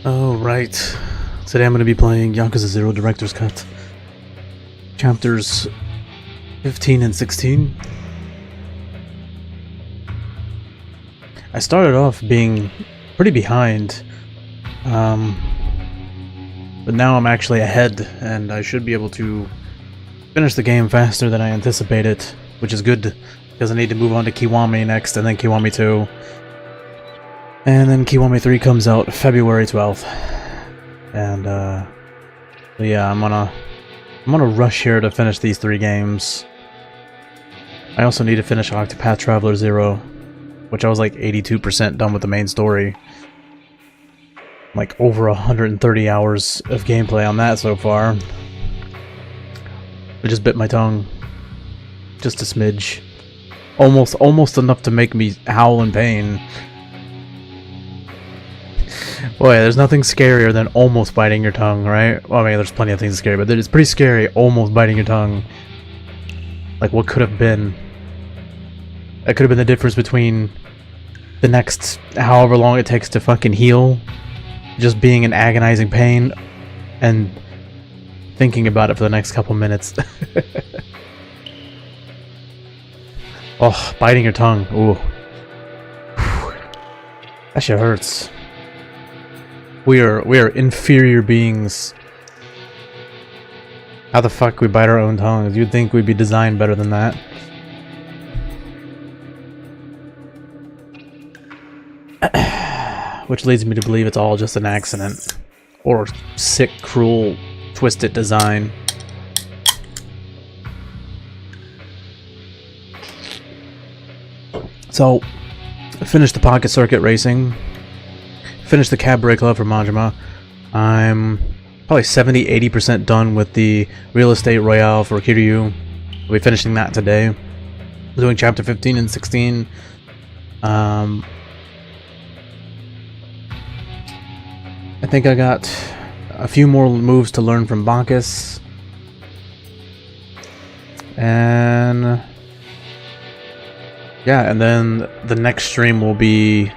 Oh, right. Today I'm going to be playing Yakuza 0 Director's Cut. Chapters 15 and 16. I started off being pretty behind, but now I'm actually ahead, and I should be able to finish the game faster than I anticipated, which is good, because I need to move on to Kiwami next, and then Kiwami 2. And then Kiwami 3 comes out February 12th. And, so yeah, I'm gonna rush here to finish these 3 games. I also need to finish Octopath Traveler 0, which I was like 82% done with the main story. Like over 130 hours of gameplay on that so far. I just bit my tongue. Just a smidge. Almost enough to make me howl in pain. Boy, there's nothing scarier than almost biting your tongue, right? Well, I mean, there's plenty of things scary, but it's pretty scary almost biting your tongue. Like, what could have been? That could have been the difference between the next however long it takes to fucking heal, just being in agonizing pain, and thinking about it for the next couple minutes. Oh, biting your tongue. Ooh. That shit hurts. We are inferior beings. How the fuck we bite our own tongues? You'd think we'd be designed better than that. Which leads me to believe it's all just an accident. Or sick, cruel, twisted design. So, I finished the Pocket Circuit racing. Finished the Cabaret Club for Majima. I'm probably 70-80% done with the Real Estate Royale for Kiryu. I'll be finishing that today. Doing chapter 15 and 16. I think I got a few more moves to learn from Bacchus. And yeah, and then the next stream will be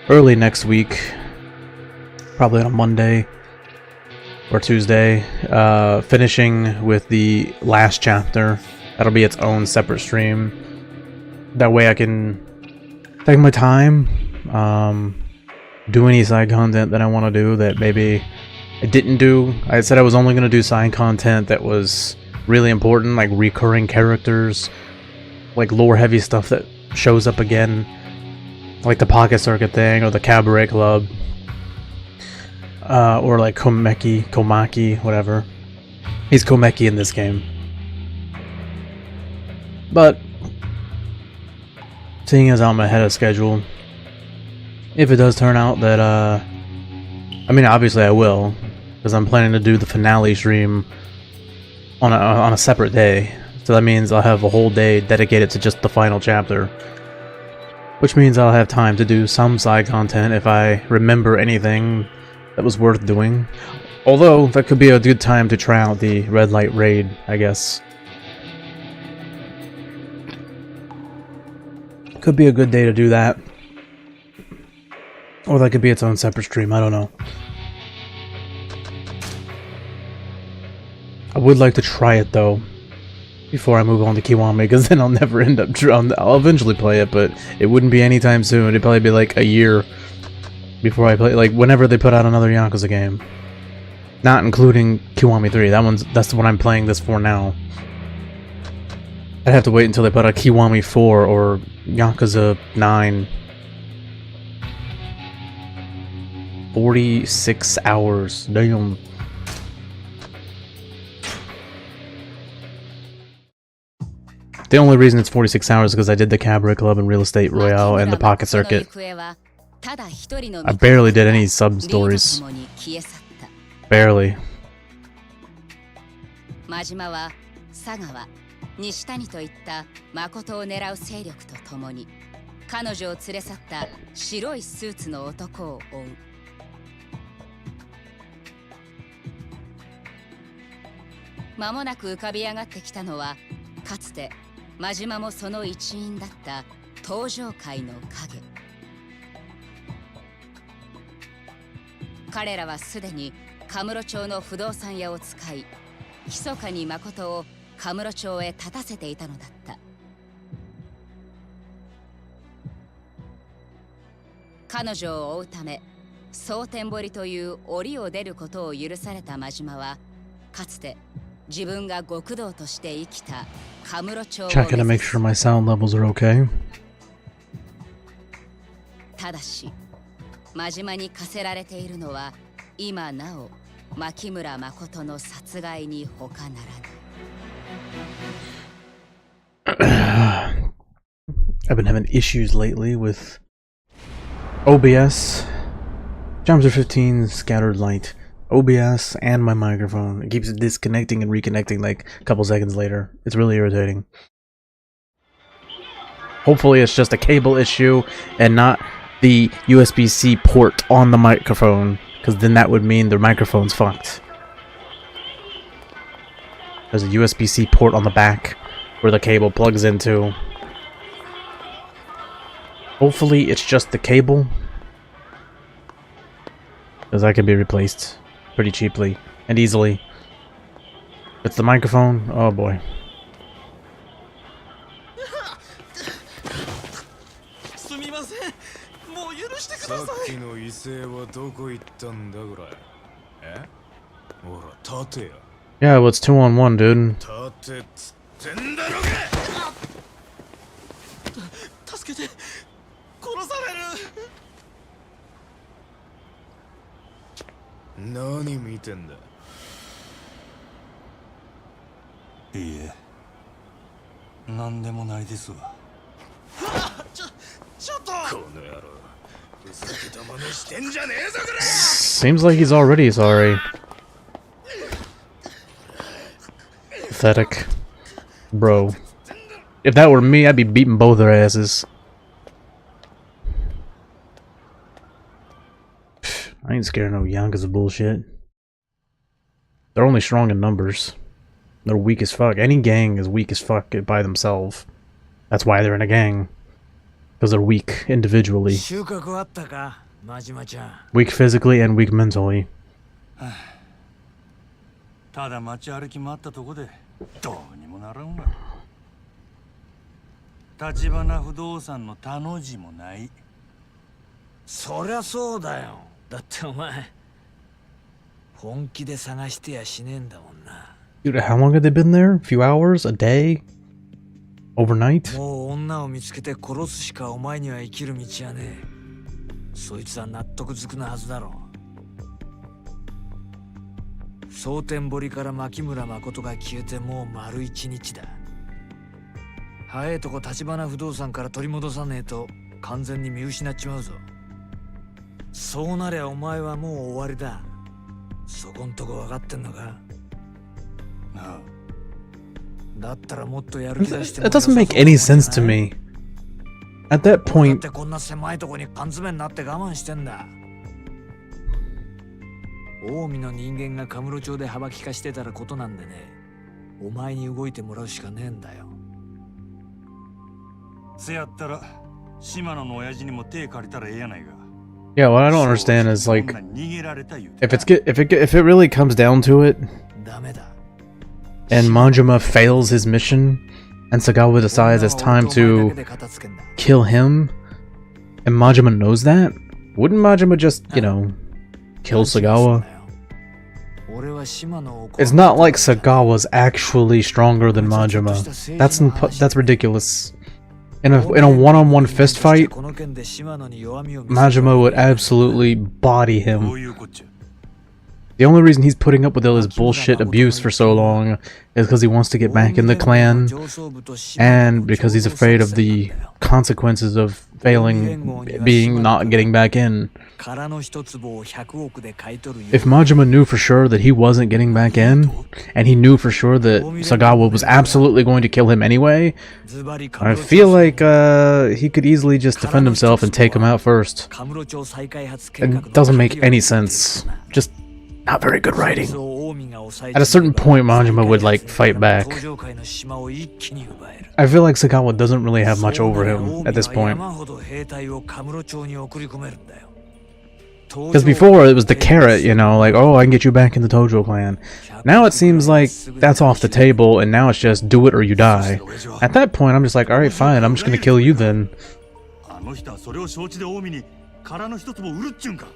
early next week, probably on a Monday or Tuesday, finishing with the last chapter. That'll be its own separate stream. That way I can take my time, do any side content that I want to do that maybe I didn't do. I said I was only going to do side content that was really important, like recurring characters, like lore heavy stuff that shows up again, like the Pocket Circuit thing, or the Cabaret Club, or like Komaki, whatever. He's Komeki in this game. But, seeing as I'm ahead of schedule, if it does turn out that, I mean, obviously I will, because I'm planning to do the finale stream on a separate day. So that means I'll have a whole day dedicated to just the final chapter. Which means I'll have time to do some side content if I remember anything that was worth doing. Although, that could be a good time to try out the red light raid, I guess. Could be a good day to do that. Or that could be its own separate stream, I don't know. I would like to try it though, before I move on to Kiwami, because then I'll never end up... I'll eventually play it, but it wouldn't be anytime soon. It'd probably be like a year before I play, like whenever they put out another Yakuza game. Not including Kiwami 3. That's the one I'm playing this for now. I'd have to wait until they put out Kiwami 4 or Yakuza 9. 46 hours. Damn. The only reason it's 46 hours is because I did the Cabaret Club and Real Estate Royale and the Pocket Circuit. I barely did any sub-stories. Barely.真島もその一員だった登場界の影。彼らはすでにカムロ町の不動産屋を使い、密かに誠をカムロ町へ立たせていたのだった。彼女を追うため、蒼天堀という檻を出ることを許された真島は、かつて自分が極道として生きたカムロ町を Checking to make sure my sound levels are okay. ただし、真島に課せられているのは今なお牧村誠の殺害に他ならない。I've been having issues lately with OBS. Jams are 15, scattered light. OBS and my microphone. It keeps disconnecting and reconnecting like a couple seconds later. It's really irritating. Hopefully it's just a cable issue and not the USB-C port on the microphone, because then that would mean the microphone's fucked. There's a USB-C port on the back where the cable plugs into. Hopefully it's just the cable, because that can be replaced pretty cheaply and easily. If it's the microphone, oh boy. Yeah, well, it's 2-on-1, dude. Seems like he's already sorry. Pathetic. Bro. If that were me, I'd be beating both their asses. I ain't scared of no Yakuza bullshit. They're only strong in numbers. They're weak as fuck. Any gang is weak as fuck by themselves. That's why they're in a gang. Because they're weak individually. Weak physically and weak mentally. Dude, how long have they been there? A few hours? A day? Overnight? That doesn't make any sense to me. At that point, yeah, what I don't understand is, like, if it really comes down to it, and Manjima fails his mission, and Sagawa decides it's time to kill him, and Majima knows that, wouldn't Majima just, you know, kill Sagawa? It's not like Sagawa's actually stronger than Majima. That's ridiculous. In a one-on-one fist fight, Majima would absolutely body him. The only reason he's putting up with all his bullshit abuse for so long is because he wants to get back in the clan, and because he's afraid of the consequences of failing, not getting back in. If Majima knew for sure that he wasn't getting back in, and he knew for sure that Sagawa was absolutely going to kill him anyway, I feel like he could easily just defend himself and take him out first. It doesn't make any sense. Just not very good writing. At a certain point, Majima would, like, fight back. I feel like Sagawa doesn't really have much over him at this point. Because before it was the carrot, you know, like, oh, I can get you back in the Tojo clan. Now it seems like that's off the table, and now it's just do it or you die. At that point, I'm just like, alright, fine, I'm just gonna kill you then. あの人はそれを承知で近江に殻の一つも売るっちゅうんか。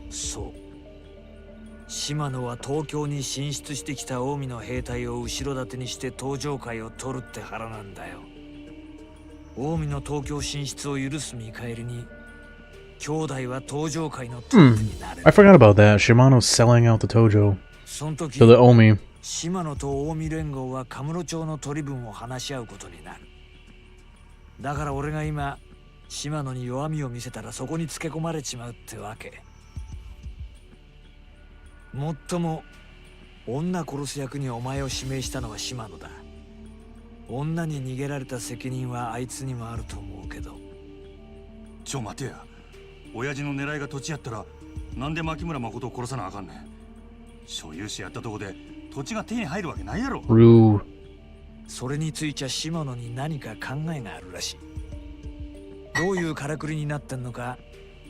そう。島野は東京に進出してきた近江の兵隊を後ろ盾にして東条会を取るって腹なんだよ。近江の東京進出を許す見返りに、兄弟は東条会のトップになる。I forgot about that. Shimano's selling out the Tojo その時 to the Omi. 島野と近江連合はカムロ町の取り分を話し合うことになる。だから俺が今、島野に弱みを見せたらそこにつけ込まれちまうってわけ。もっとも女殺す役にお前を指名したのは島野だ。女に逃げられた責任はあいつにもあると思うけど。ちょ待てや。親父の狙いが土地やったらなんで牧村誠を殺さなあかんねん。所有者やったとこで土地が手に入るわけないやろ。それについちゃ島野に何か考えがあるらしい。どういうからくりになってんのか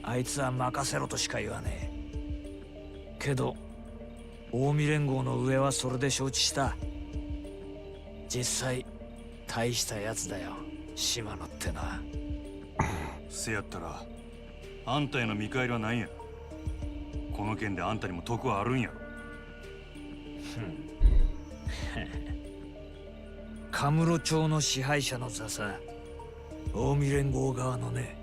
あいつは任せろとしか言わねえ。けど近江連合の上はそれで承知した。実際大したやつだよ島野ってのは。せやったらあんたへの見返りはないんや。この件であんたにも得はあるんやろ。カムロ町の支配者の座さ、近江連合側のね。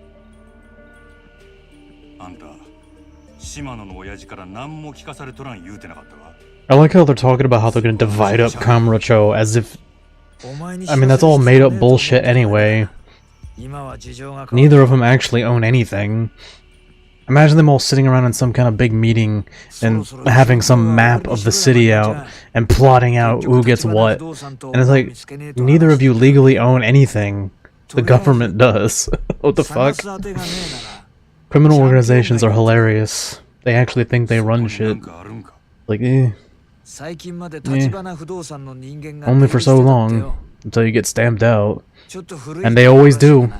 あんた島野の親父から何も聞かされとらん言うてなかったか。 I like how they're talking about how they're gonna divide up Kamurocho as if... I mean, that's all made up bullshit anyway. Neither of them actually own anything. Imagine them all sitting around in some kind of big meeting and having some map of the city out and plotting out who gets what. And it's like, neither of you legally own anything. The government does. What the fuck? Criminal organizations are hilarious. They actually think they run shit. Like, only for so long, until you get stamped out. And they always do.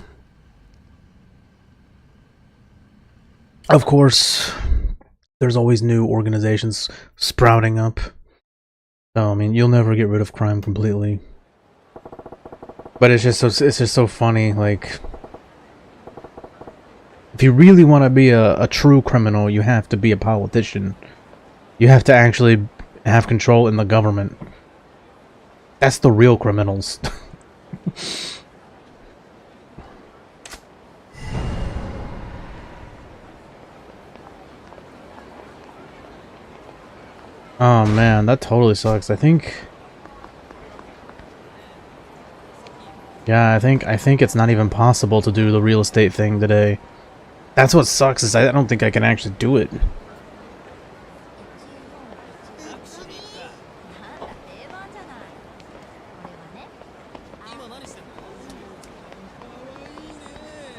Of course, there's always new organizations sprouting up. So, I mean, you'll never get rid of crime completely. But it's just so funny, like... If you really want to be a true criminal, you have to be a politician. You have to actually have control in the government. That's the real criminals. Oh man, that totally sucks. I think... Yeah, I think it's not even possible to do the real estate thing today. That's what sucks, is I don't think I can actually do it.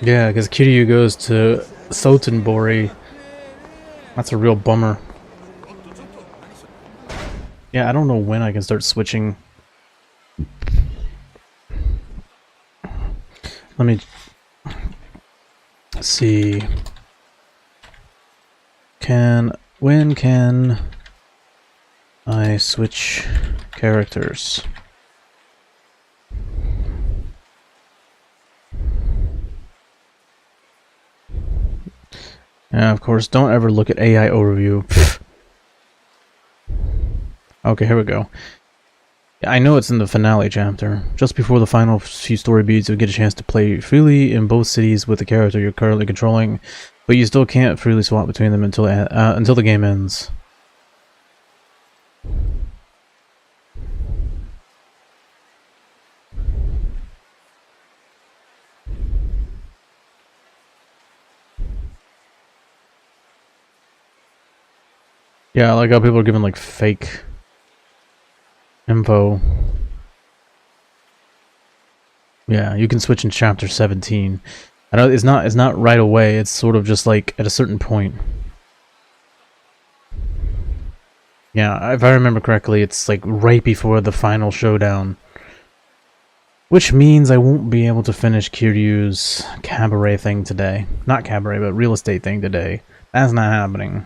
Yeah, because Kiryu goes to Sotenbori. That's a real bummer. Yeah, I don't know when I can start switching. Let me see. When can I switch characters? Yeah, of course, don't ever look at AI overview. Okay, here we go. I know it's in the finale chapter. Just before the final few story beats, you'll get a chance to play freely in both cities with the character you're currently controlling, but you still can't freely swap between them until the game ends. Yeah, I like how people are giving like fake info. Yeah, you can switch in chapter 17. I know it's not right away, it's sort of just like at a certain point. Yeah, if I remember correctly, it's like right before the final showdown. Which means I won't be able to finish Kiryu's cabaret thing today. Not cabaret, but real estate thing today. That's not happening.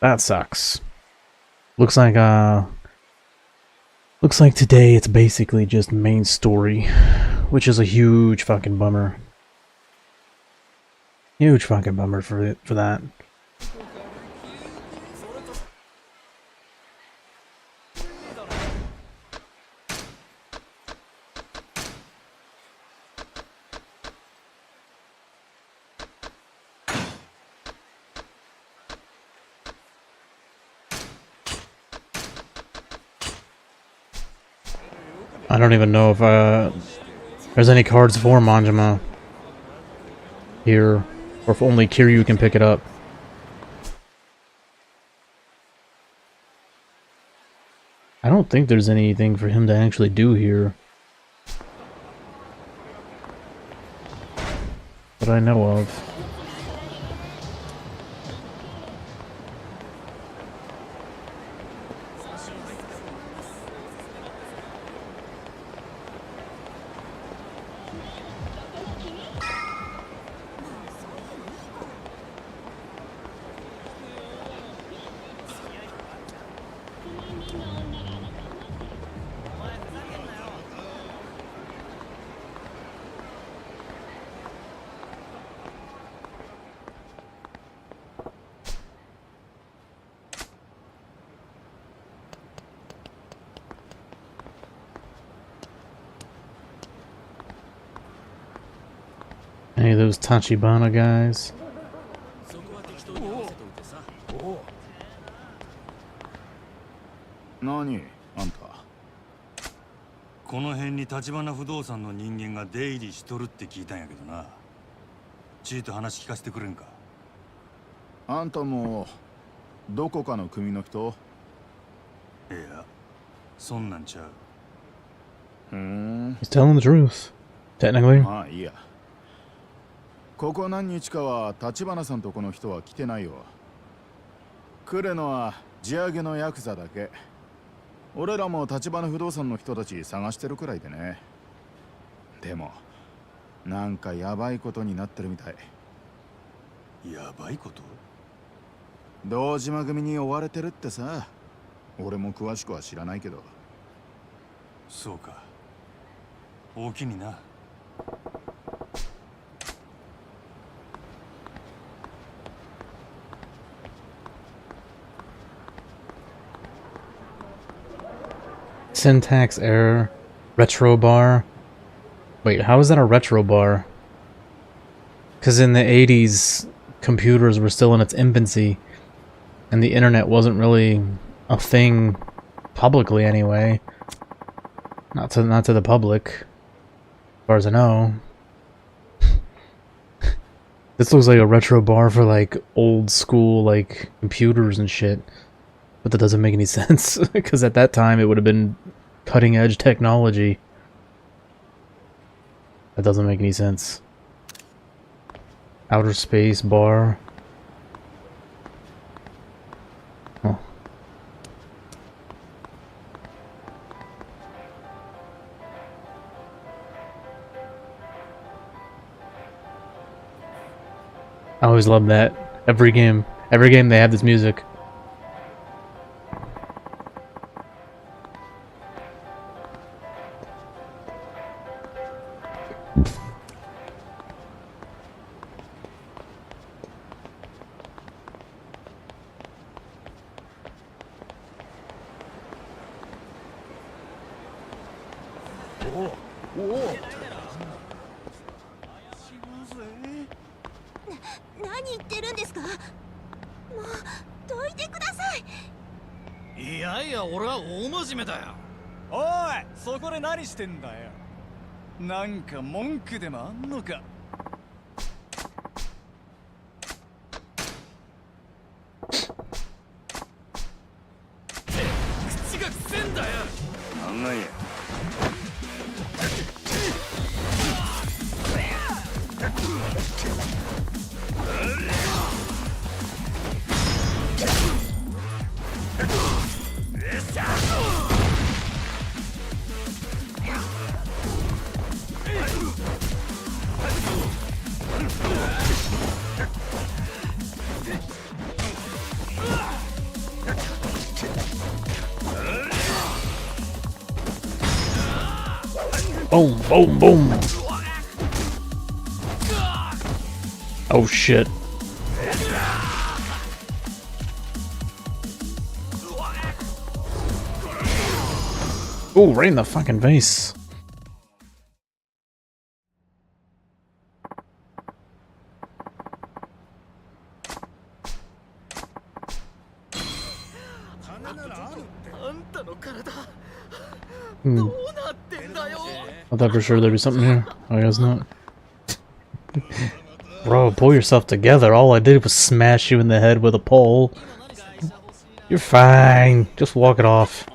That sucks. Looks like today it's basically just main story, which is a huge fucking bummer. Huge fucking bummer for that. I don't even know if there's any cards for Manjima here, or if only Kiryu can pick it up. I don't think there's anything for him to actually do here that I know of. Any of those Tachibana guys? Nani, anta? この辺に橘不動産の人間が出入りしとるって聞いたんやけどな。ちいと話聞かせてくれんか。あんたもどこかの組の人？いや、そんなんちゃう。He's telling the truth. Technically. まあいいや。ここ何日かは橘さんとこの人は来てないよ。来るのは地上げのヤクザだけ。俺らも橘不動産の人たち探してるくらいでね。でもなんかヤバいことになってるみたい。やばいこと？堂島組に追われてるってさ。俺も詳しくは知らないけど。そうか。大きにな。Syntax error. Retro bar. Wait, how is that a retro bar? Because in the 80s, computers were still in its infancy, and the internet wasn't really a thing publicly anyway. Not to the public, as far as I know. This looks like a retro bar for like old school like computers and shit. But that doesn't make any sense, because at that time it would have been cutting edge technology. That doesn't make any sense. Outer space bar. Oh. I always love that. Every game they have this music. Oi, そこで何してんだよ。なんか文句でもあんのか。口がくせんだよ。なんなんや。Boom, boom, boom. Oh shit. Ooh, right in the fucking face. I thought for sure there'd be something here. I guess not. Bro, pull yourself together. All I did was smash you in the head with a pole. You're fine. Just walk it off.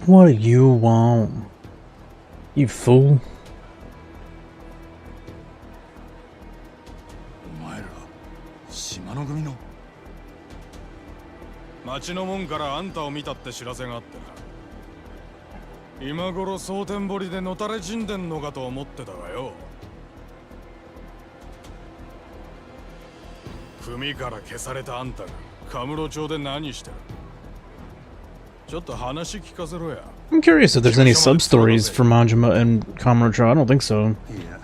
What do you want? You fool. お前ら島の組の町の門からあんたを見たって知らせがあってな。今頃蒼天堀でのたれ死んでんのかと思ってたがよ。組から消されたあんたがカムロ町で何してる？ちょっと話聞かせろや。 I'm curious if there's any sub-stories for Majima and Kamurocho. I don't think so. いや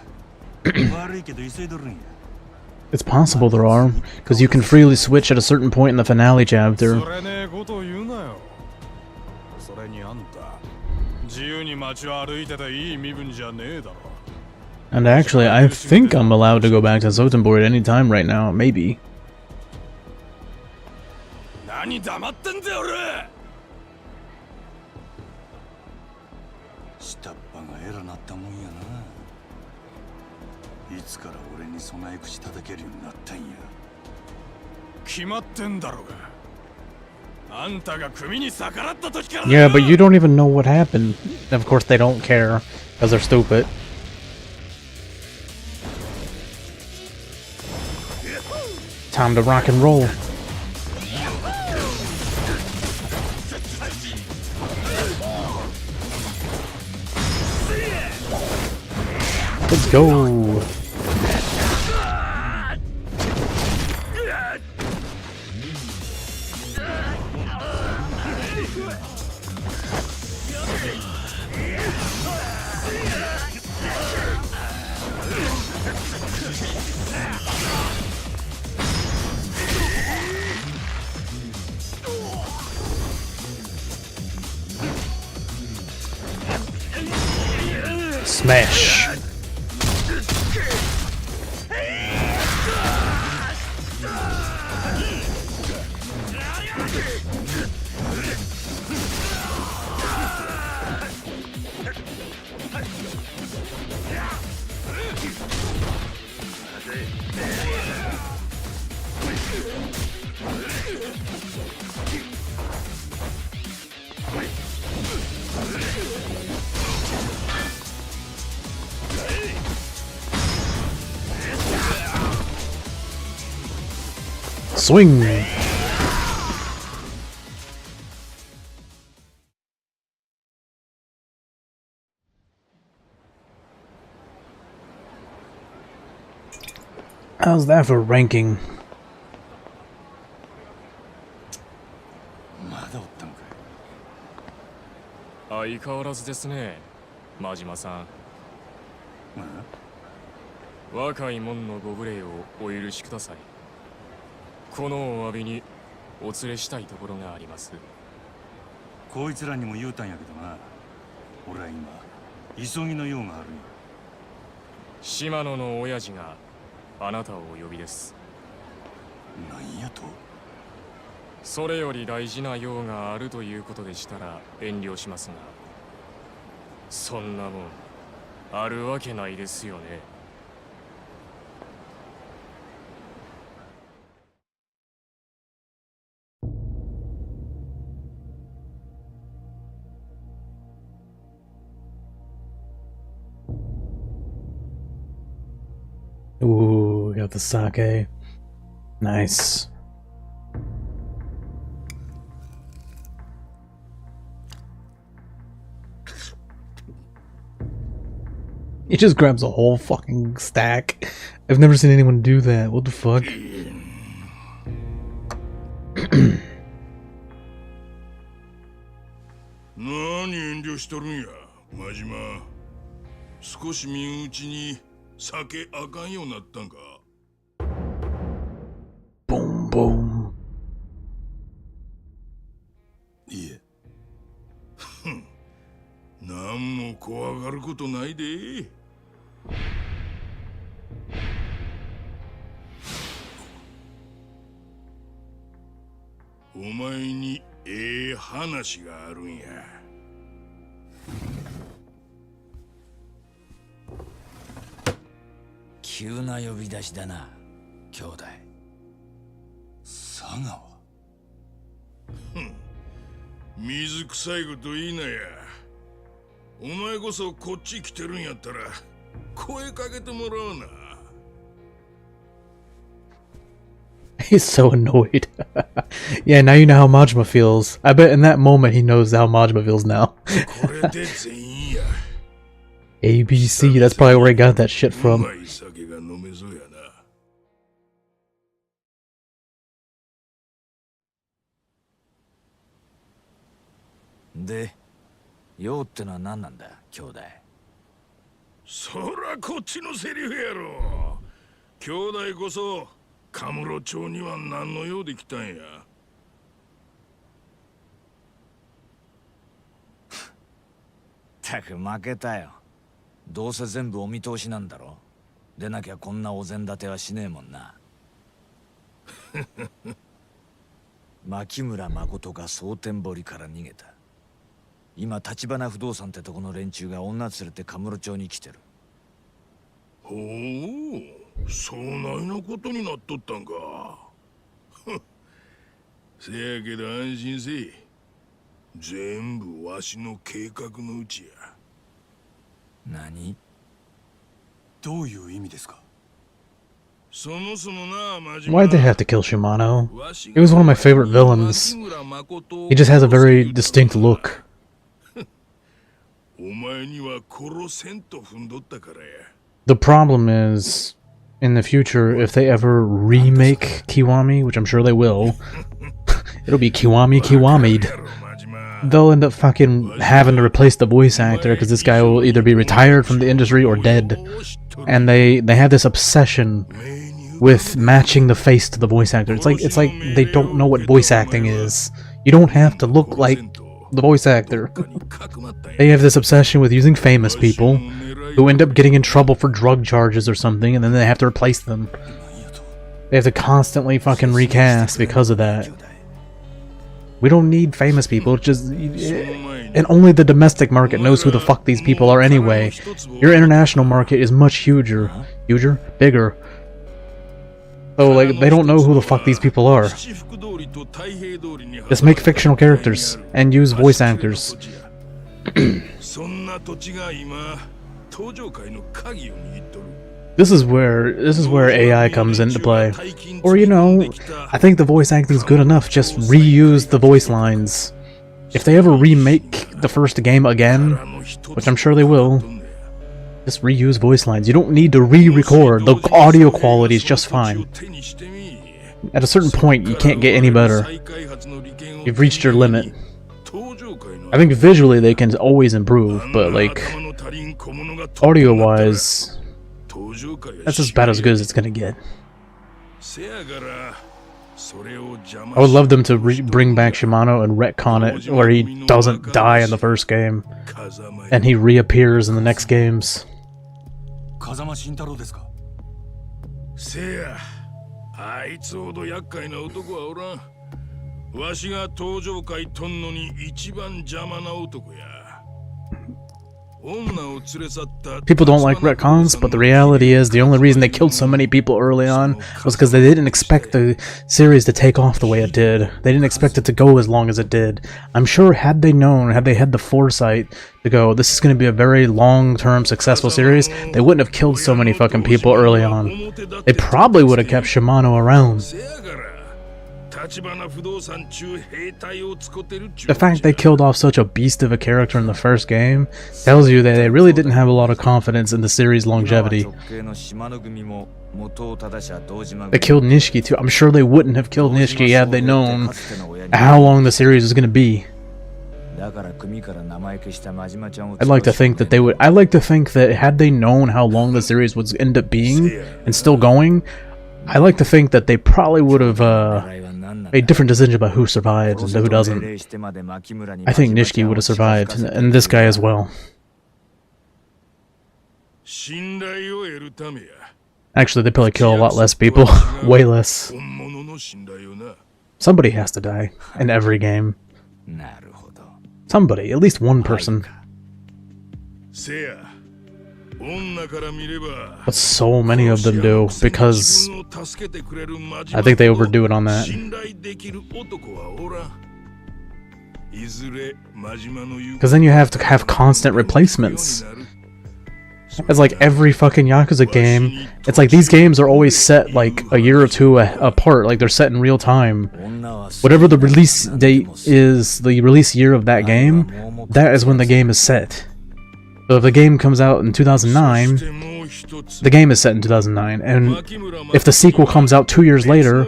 悪いけど急いどるんや It's possible there are, because you can freely switch at a certain point in the finale chapter. それねえことを言うなよ。それにあんた自由に街を歩いてていい身分じゃねえだろ。 And actually, I think I'm allowed to go back to Sotenborg at any time right now, maybe. 何黙ってんだよ俺。下っ端が偉なったもんやな。いつから俺に備え口叩けるようになったんや。決まってんだろうが。あんたが組に逆らった時から。 Yeah, but you don't even know what happened. Of course, they don't care, because they're stupid. Time to rock and roll. Let's go. Smash. Swing. How's that for ranking? まだおったんかい。相変わらずですね、真島さん。若い者のご無礼をお許しください。このお詫びにお連れしたいところがあります。こいつらにも言うたんやけどな。俺は今急ぎの用があるんや。島野の親父があなたをお呼びです。なんやと？それより大事な用があるということでしたら遠慮しますが、そんなもんあるわけないですよね。Ooh, got the sake. Nice. He just grabs a whole fucking stack. I've never seen anyone do that. What the fuck? 何遠慮しとるんや、真島。少し身内に酒あかんようになったんか。Boom, boom. いえ。なんも怖がることないで。お前に話があるんや。急な呼び出しだな、兄弟。佐川。水臭いこと言いなや。お前こそこっち来てるんやったら声かけてもらおうな。He's so annoyed. Yeah, now you know how Majima feels. I bet in that moment he knows how Majima feels now. ABC, that's probably where he got that shit from. で、用ってのは何なんだ、兄弟。そらこっちのセリフやろ。兄弟こそカムロ町には何の用で来たんや。たく負けたよ。どうせ全部お見通しなんだろ。でなきゃこんなお膳立てはしねえもんな。牧村誠が蒼天堀から逃げた。今立花不動産ってとこの連中が女連れてカムロ町に来てる。ほう、そうないなことになっとったんか。せやけど安心せい。全部わしの計画のうちや。何？どういう意味ですか？ Why'd they have to kill Shimano? He was one of my favorite villains. He just has a very distinct look. The problem is, in the future, if they ever remake Kiwami, which I'm sure they will, it'll be Kiwami'd. They'll end up fucking having to replace the voice actor because this guy will either be retired from the industry or dead. And they have this obsession with matching the face to the voice actor. It's like they don't know what voice acting is. You don't have to look like the voice actor. They have this obsession with using famous people who end up getting in trouble for drug charges or something, and then they have to replace them. They have to constantly fucking recast because of that. We don't need famous people, just... And only the domestic market knows who the fuck these people are anyway. Your international market is much huger. Bigger. So, like, they don't know who the fuck these people are. Just make fictional characters, and use voice actors. This is where AI comes into play. Or, you know, I think the voice acting's good enough, just reuse the voice lines. If they ever remake the first game again, which I'm sure they will, just reuse voice lines. You don't need to re-record. The audio quality is just fine. At a certain point, you can't get any better. You've reached your limit. I think visually they can always improve, but like, audio-wise, that's as bad as good as it's gonna get. I would love them to bring back Shimano and retcon it, where he doesn't die in the first game, and he reappears in the next games. せや、あいつほど厄介な男はおらん。わしが登場会とんのに一番邪魔な男や。 People don't like retcons, but the reality is the only reason they killed so many people early on was because they didn't expect the series to take off the way it did. They didn't expect it to go as long as it did. I'm sure had they known, had they had the foresight to go, this is going to be a very long-term successful series, they wouldn't have killed so many fucking people early on. They probably would have kept Shimano around. The fact they killed off such a beast of a character in the first game tells you that they really didn't have a lot of confidence in the series' longevity. They killed Nishiki too. I'm sure they wouldn't have killed Nishiki had they known how long the series was going to be. I'd like to think that they would. I like to think that had they known how long the series would end up being and still going, I like to think that they probably would have made different decisions about who survived and who doesn't. I think Nishiki would have survived, and this guy as well. Actually, they probably kill a lot less people. Way less. Somebody has to die in every game. Somebody, at least one person. But so many of them do, because I think they overdo it on that. Because then you have to have constant replacements. It's like every fucking Yakuza game. It's like these games are always set like a year or two apart, like they're set in real time. Whatever the release date is, the release year of that game, that is when the game is set. So if the game comes out in 2009, the game is set in 2009, and if the sequel comes out 2 years later,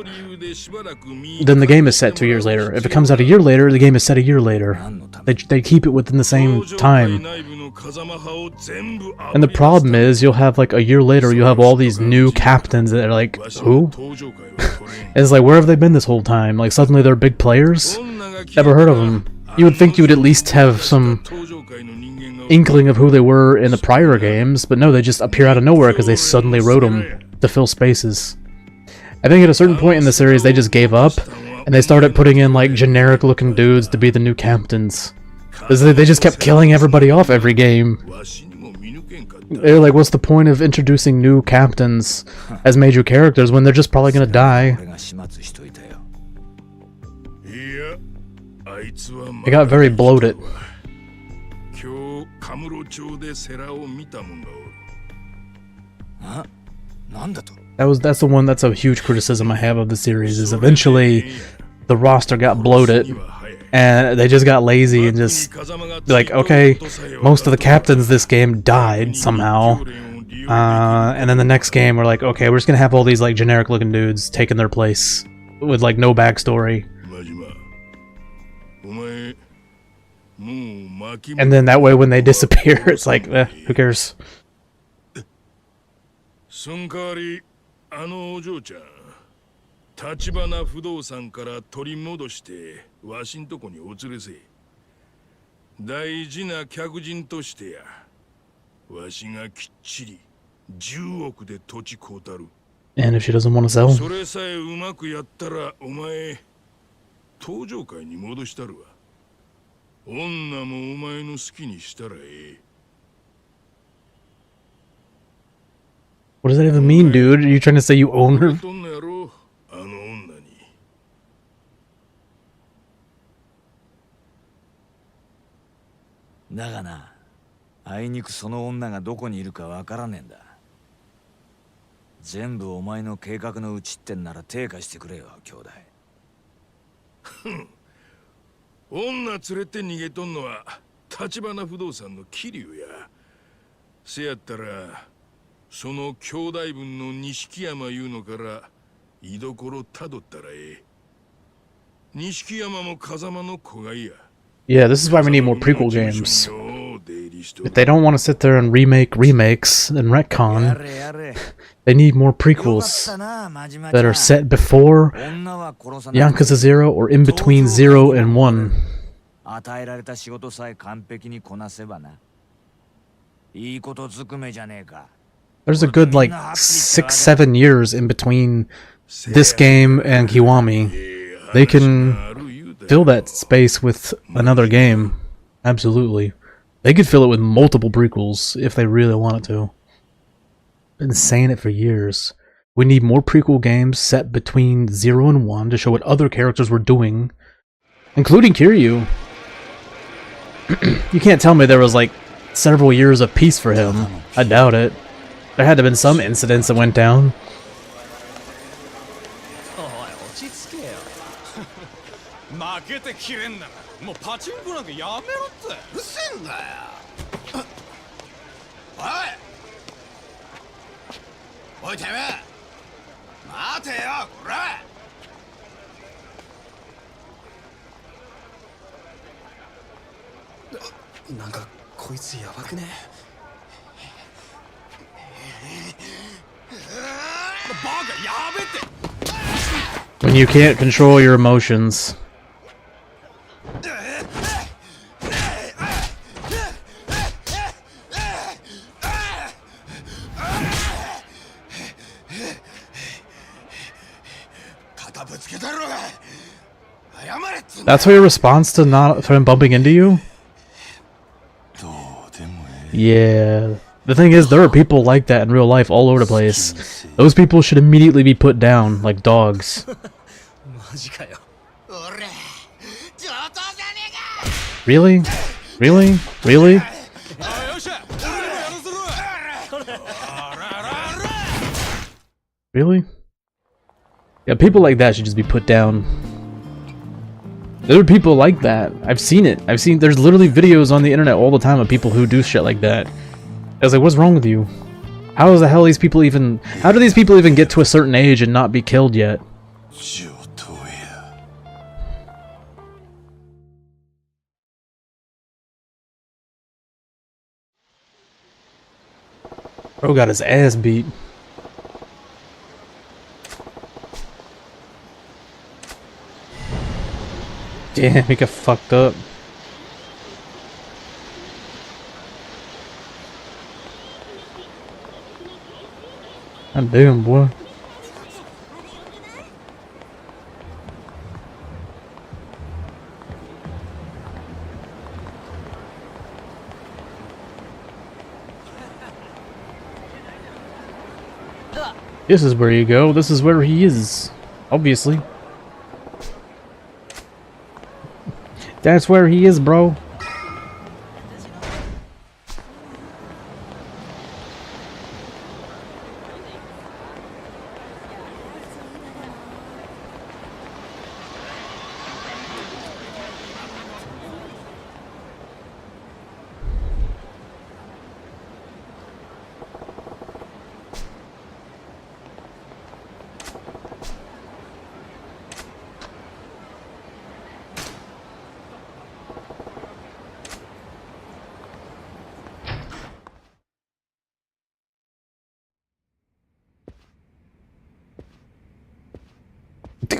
then the game is set 2 years later. If it comes out a year later, the game is set a year later. They keep it within the same time. And the problem is, you'll have like a year later, you'll have all these new captains that are like, who? It's like, where have they been this whole time? Like suddenly they're big players? Never heard of them. You would think you would at least have some inkling of who they were in the prior games, but no, they just appear out of nowhere because they suddenly wrote them to fill spaces. I think at a certain point in the series they just gave up, and they started putting in like generic looking dudes to be the new captains. They just kept killing everybody off every game. They're like, what's the point of introducing new captains as major characters when they're just probably gonna die? It got very bloated. That's a huge criticism I have of the series, is eventually the roster got bloated and they just got lazy and just like, okay, most of the captains this game died somehow, and then the next game we're like, okay, we're just gonna have all these like generic looking dudes taking their place with like no backstory. And then that way when they disappear, it's like, who cares? 立花不動産から取り戻してわしんとこに移れせ。大事な客人としてや。わしがきっちり10億で土地買うたる。And if she doesn't want to sell? それさえうまくやったらお前登場会に戻したるわ。女もお前の好きにしたらええ。What does that even mean, dude? Are you trying to say you own her? だがな、あいにくその女がどこにいるかわからねえんだ。全部お前の計画のうちってんなら手貸してくれよ、兄弟。女連れて逃げとんのは立花不動産の桐生や。せやったらその兄弟分の錦山いうのから居所たどったらええ。錦山も風間の子がいや。Yeah, this is why we need more prequel games. If they don't want to sit there and remake remakes and retcon, they need more prequels that are set before Yakuza 0 or in between 0 and 1. There's a good like 6-7 years in between this game and Kiwami. They can fill that space with another game. Absolutely. They could fill it with multiple prequels if they really wanted to. Been saying it for years. We need more prequel games set between 0 and 1 to show what other characters were doing, including Kiryu. You can't tell me there was like several years of peace for him. I doubt it. There had to have been some incidents that went down. 負けてきれんならもうパチンコなんかやめろって。うるせえんだよ。おいおいてめえ待てよこら。なんかこいつやばくね。バカやべって。 When you can't control your emotions. That's your response to not for him bumping into you? Yeah. The thing is, there are people like that in real life all over the place. Those people should immediately be put down like dogs. Really? Really? Really? Really? Yeah, people like that should just be put down. There are people like that. I've seen it. There's literally videos on the internet all the time of people who do shit like that. I was like, what's wrong with you? How do these people even get to a certain age and not be killed yet? Bro got his ass beat. Damn, he got fucked up. God damn, boy. This is where you go. This is where he is. Obviously. That's where he is, bro.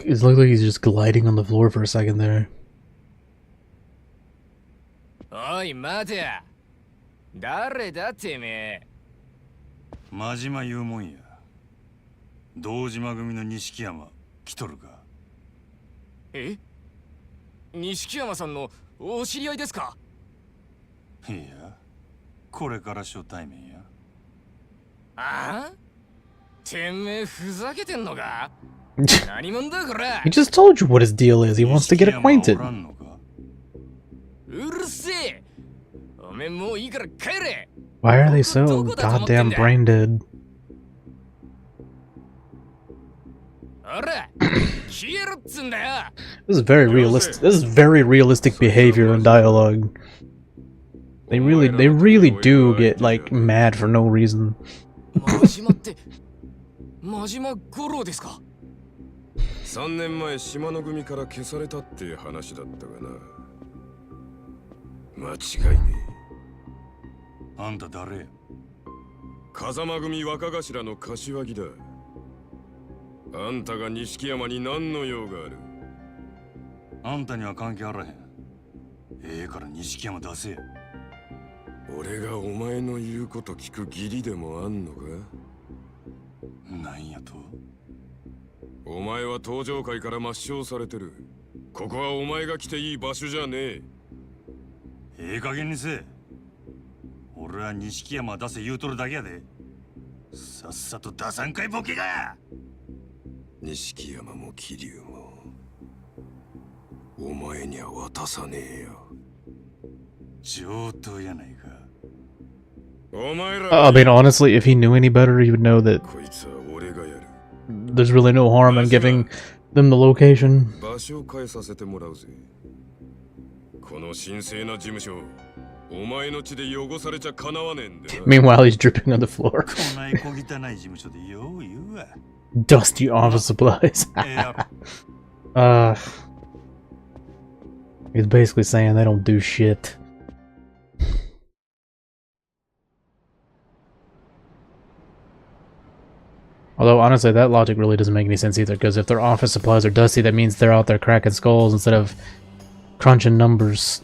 It looks like he's just gliding on the floor for a second there. Oi, Mattia. Darre da te me. Majima言うもんや。堂島組の錦山来とるか。え？錦山さんのお知り合いですか？いや、これから初対面や。ああ？てめえふざけてんのか？何者だこれ？ He just told you what his deal is. He wants to get acquainted. うるせえ。おめえもういいから帰れ。 Why are they so goddamn brain dead? あら、消えろっつんだよ。 This is very realistic. This is very realistic behavior and dialogue. They really do get like mad for no reason. 真島って真島五郎ですか？3年前島の組から消されたっていう話だったがな。間違いねえ。あんた誰？風間組若頭の柏木だ。あんたが錦山に何の用がある？あんたには関係あらへん。ええから錦山出せ。俺がお前の言うこと聞く義理でもあんのか？なんやと？お前は登場界から抹消されてる。ここはお前が来ていい場所じゃねえ。ええ加減にせえ。俺は錦山出せ言うとるだけやで。さっさと出さんかいボケが。錦山も桐生もお前には渡さねえよ。上等やないか。お前ら。 I mean, honestly, if he knew any better, he would know that こいつは俺がやる。 there's really no harm in giving them the location. 場所を変えさせてもらうぜ。この神聖な事務所、お前の血で汚されちゃかなわねえんだよ。 Meanwhile, he's dripping on the floor. こない小汚い事務所でよう言うわ。 Dusty office supplies. He's basically saying they don't do shit. Although, honestly, that logic really doesn't make any sense either, because if their office supplies are dusty, that means they're out there cracking skulls instead of crunching numbers.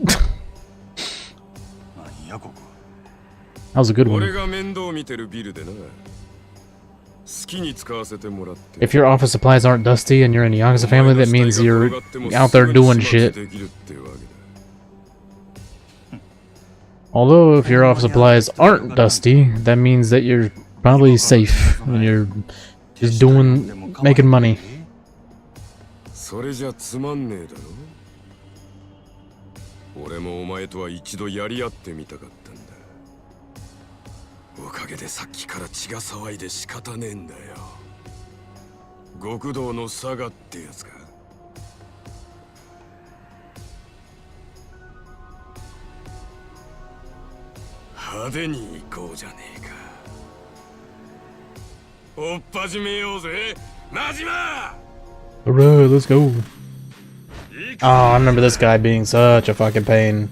That was a good one. If your office supplies aren't dusty and you're in the Yakuza family, that means you're out there doing shit. Although, if your office supplies aren't dusty, that means that you're probably safe and you're just making money. それじゃつまんねえだろ。俺もお前とは一度やり合ってみたかったんだ。おかげでさっきから血が騒いで仕方ねえんだよ。極道の佐賀ってやつか。派手に行こうじゃねえか。おっ始めようぜ、マジマ。 Alright, let's go. Oh, I remember this guy being such a fucking pain.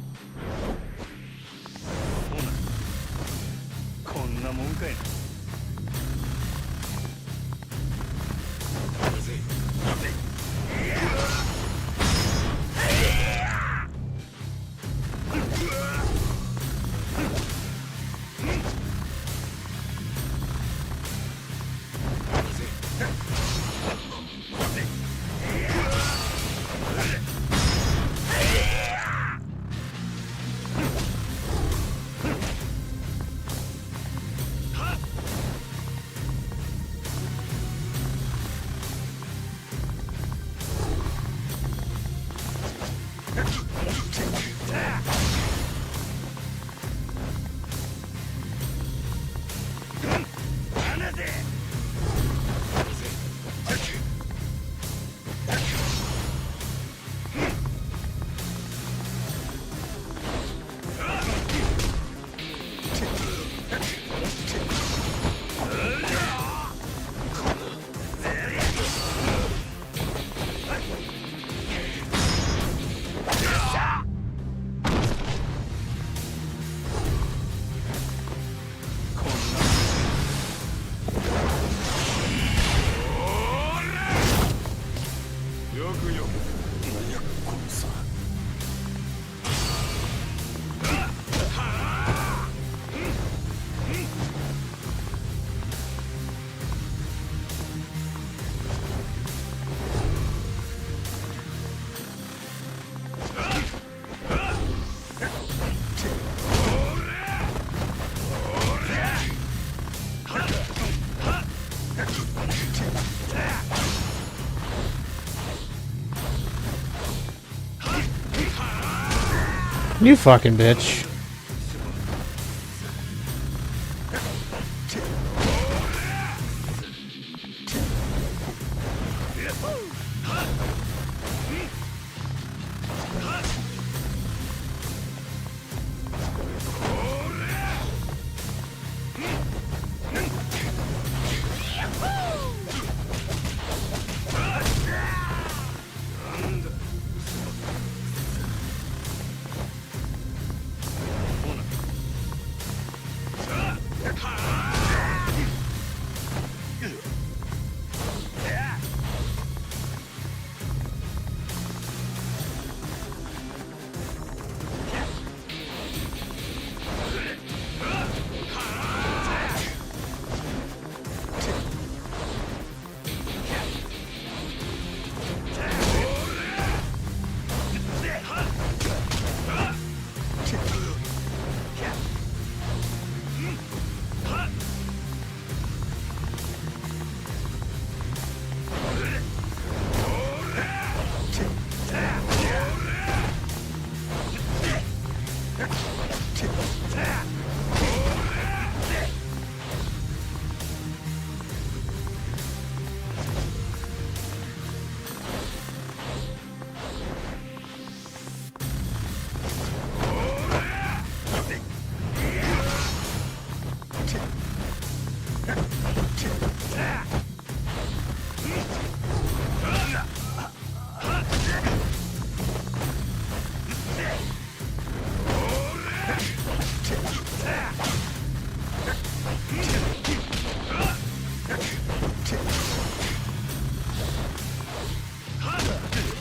You fucking bitch.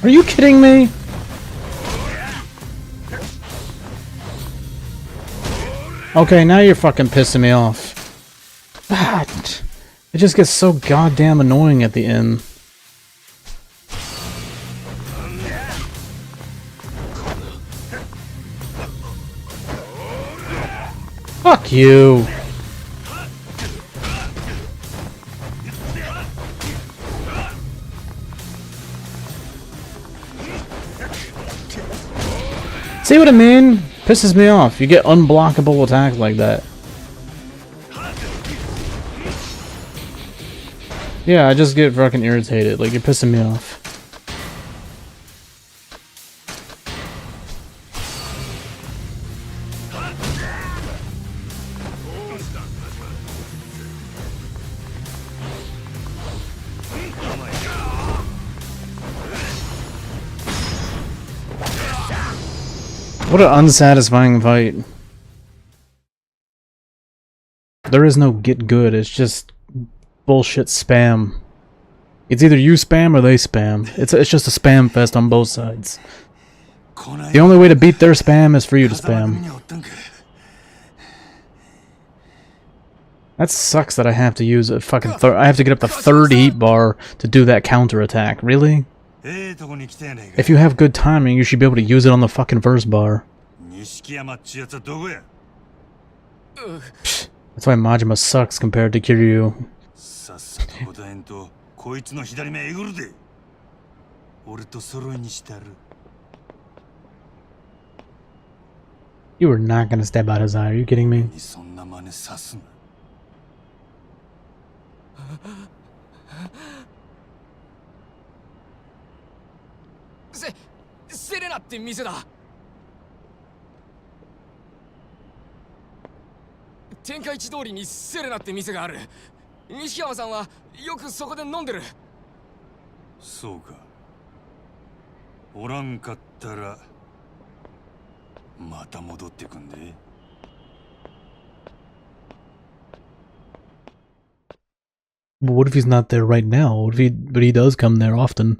Are you kidding me? Okay, now you're fucking pissing me off. God, it just gets so goddamn annoying at the end. Fuck you. See what I mean? Pisses me off. You get unblockable attack like that. Yeah, I just get fucking irritated. Like, you're pissing me off. What an unsatisfying fight. There is no get good, it's just bullshit spam. It's either you spam or they spam. It's just a spam fest on both sides. The only way to beat their spam is for you to spam. That sucks that I have to use a fucking I have to get up the third heat bar to do that counter attack. Really? If you have good timing, you should be able to use it on the fucking first bar. Psh, that's why Majima sucks compared to Kiryu. You were not gonna stab out his eye, are you kidding me? Serena って店だ。天下一通りにセレナって店がある。西山さんはよくそこで飲んでる。そうか。おらんかったらまた戻ってくんで。But what if he's not there right now? What if but he does come there often?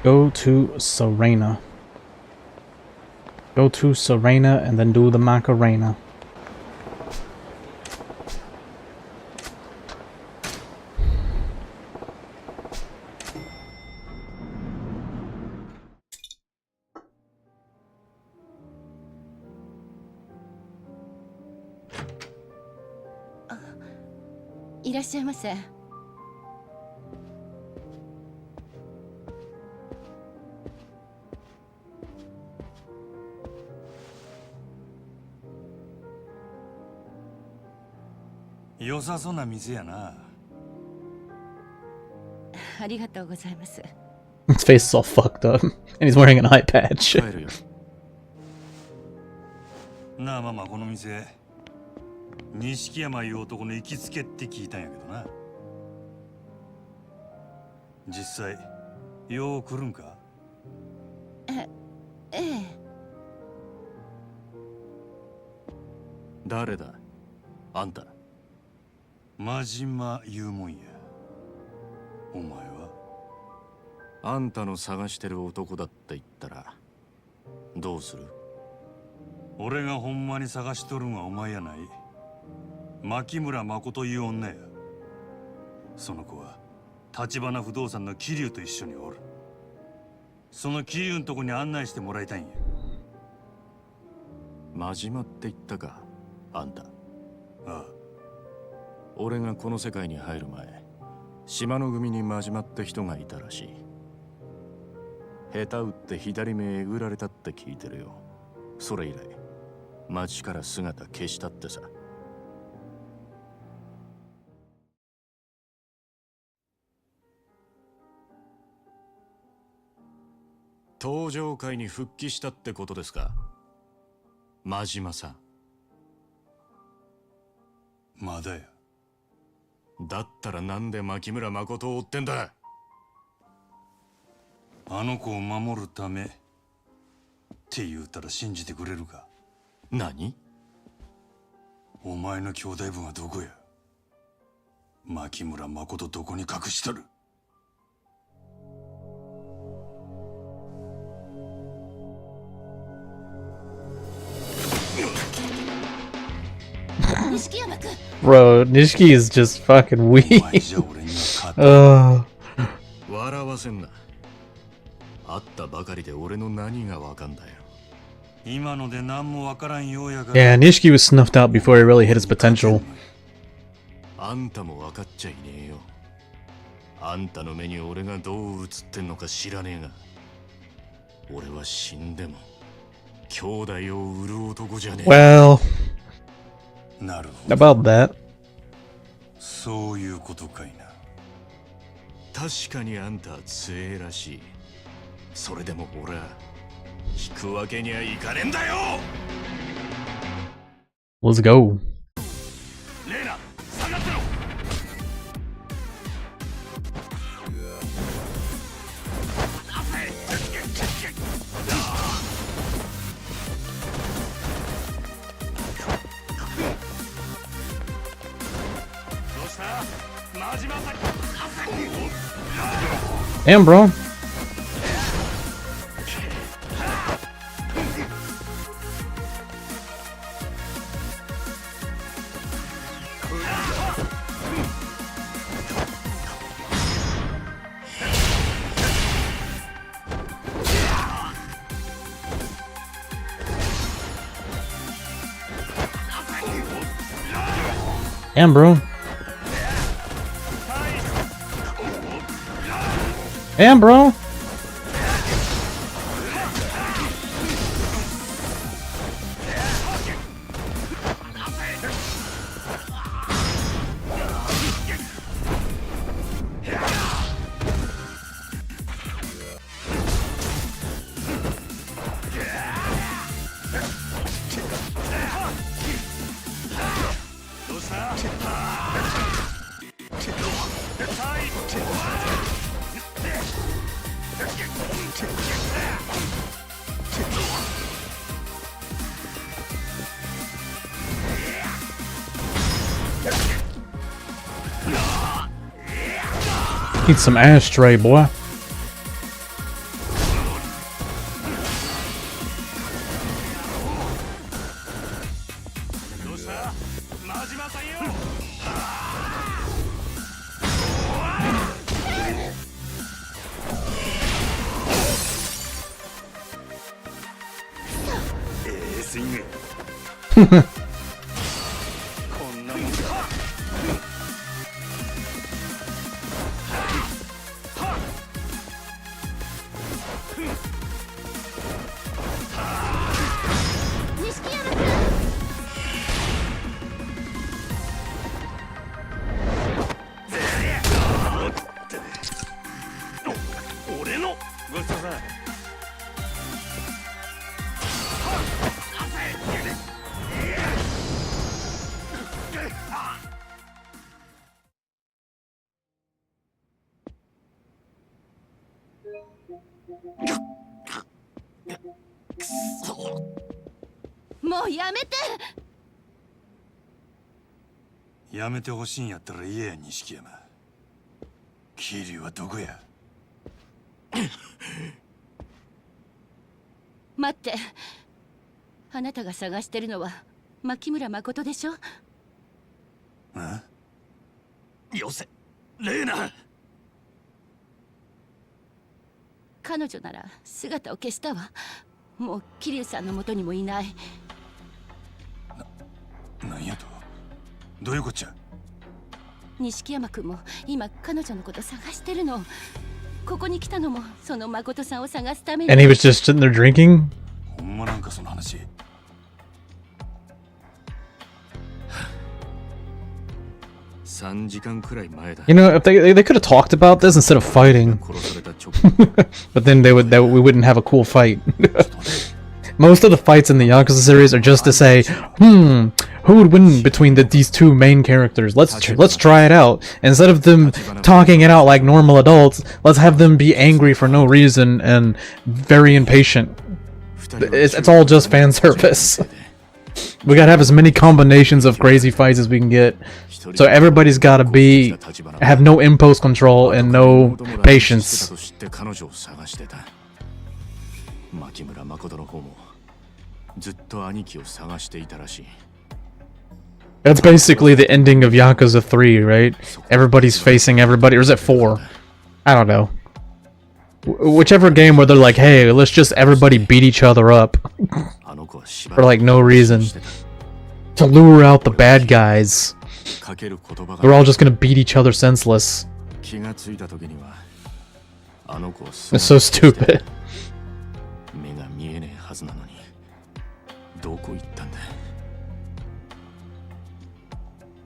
Go to Serena. Go to Serena and then do the Macarena. Irashaimase. 良さそうな店やな。ありがとうございます。 His face is all fucked up, and he's wearing an eye patch. なあママ、この店錦山いう男の行きつけって聞いたんやけどな。実際よう来るんか？ええ。誰だ？あんた。真島言うもんや。お前は？あんたの探してる男だって言ったらどうする？俺がほんまに探しとるんはお前やない。牧村誠いう女や。その子は橘不動産の桐生と一緒におる。その桐生のとこに案内してもらいたいんや。真島って言ったか、あんた。ああ。俺がこの世界に入る前、島の組に真島って人がいたらしい。下手打って左目えぐられたって聞いてるよ。それ以来町から姿消したってさ。登場界に復帰したってことですか、真島さん。まだや。だったらなんで牧村誠を追ってんだ。あの子を守るためって言うたら信じてくれるか？何？お前の兄弟分はどこや？牧村誠どこに隠しとる？Bro, Nishiki is just fucking お前 weak. じゃ俺には勝たん。笑わせんな。会ったばかりで俺の何がわかんだよ。今ので何もわからんようやから。 Yeah, Nishiki was snuffed out before he really hit his potential. あんたも分かっちゃいねえよ。あんたの目に俺がどう映ってんのか知らねえが、俺は死んでも兄弟を売る男じゃねえ。 Well, なるほど。 about that. そういうことかいな。確かにあんたは強えらしい。それでも俺は引くわけにはいかねえんだよ。 Let's go. レイナ、下がってろ。どうした？マジマサ。 Damn, bro. Damn, bro. Damn, bro. Need some ashtray, boy. Mo, やめて。やめてほしいんやったら言えや、錦山。桐生はどこや？待って。あなたが探してるのは牧村誠でしょ？あ？よせ、レイナ。彼女なら姿を消したわ。もう桐生さんの元にもいない。なんやと？どういうこっちゃ？錦山君も今彼女のこと探してるの。ここに来たのもその誠さんを探すために。 And he was just sitting there drinking? ほんまなんかその話。3時間くらい前だ。 You know, if they could have talked about this instead of fighting. 殺された直後。 But then we wouldn't have a cool fight. Most of the fights in the Yakuza series are just to say, who would win between these two main characters? Let's try it out. Instead of them talking it out like normal adults, let's have them be angry for no reason and very impatient. It's all just fan service. We gotta have as many combinations of crazy fights as we can get. So everybody's gotta have no impulse control and no patience. That's basically the ending of Yakuza 3, right? Everybody's facing everybody, or is it 4? I don't know. Whichever game where they're like, hey, let's just everybody beat each other up. For like no reason. To lure out the bad guys. We're all just gonna beat each other senseless. It's so stupid.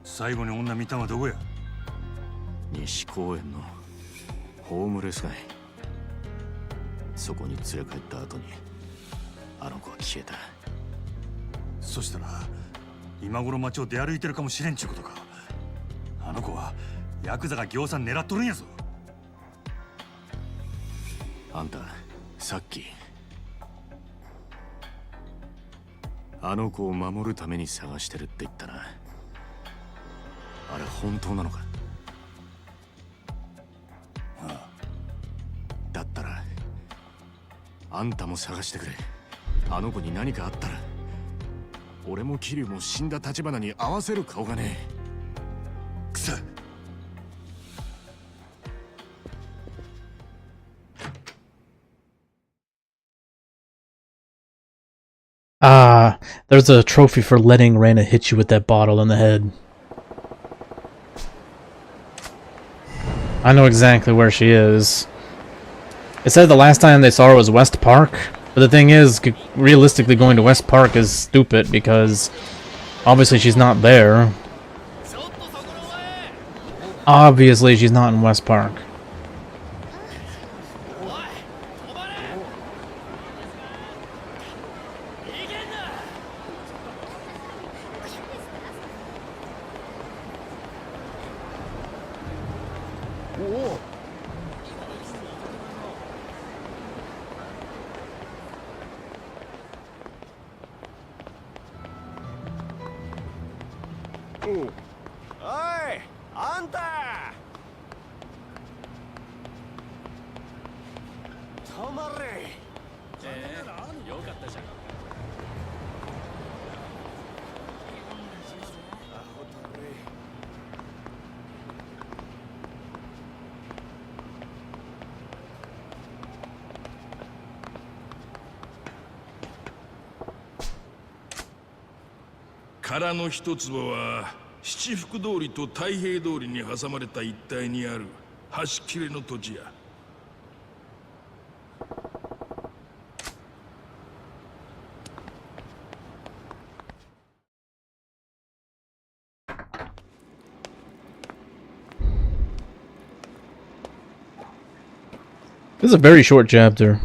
最後に女見たのはどこや？西公園のホームレス街。そこに連れ帰った後にあの子は消えた。そしたら今頃街を出歩いてるかもしれんちゅうことか。あの子はヤクザが業者狙っとるんやぞ。あんたさっきあの子を守るために探してるって言ったな。あれ本当なのか？ああ。だったらあんたも探してくれ。あの子に何かあったら俺も桐生も死んだ橘に合わせる顔がねえ。くそ。Ah, there's a trophy for letting Reina hit you with that bottle in the head. I know exactly where she is. It said the last time they saw her was West Park, but the thing is, realistically going to West Park is stupid because obviously she's not there. Obviously she's not in West Park.「空の一坪は七福通りと太平通りに挟まれた一帯にある端切れの土地や。This is a very short chapter.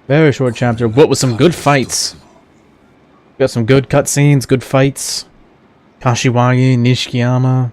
Very short chapter, but with some good fights. Got some good cutscenes, good fights. Kashiwagi, Nishikiyama.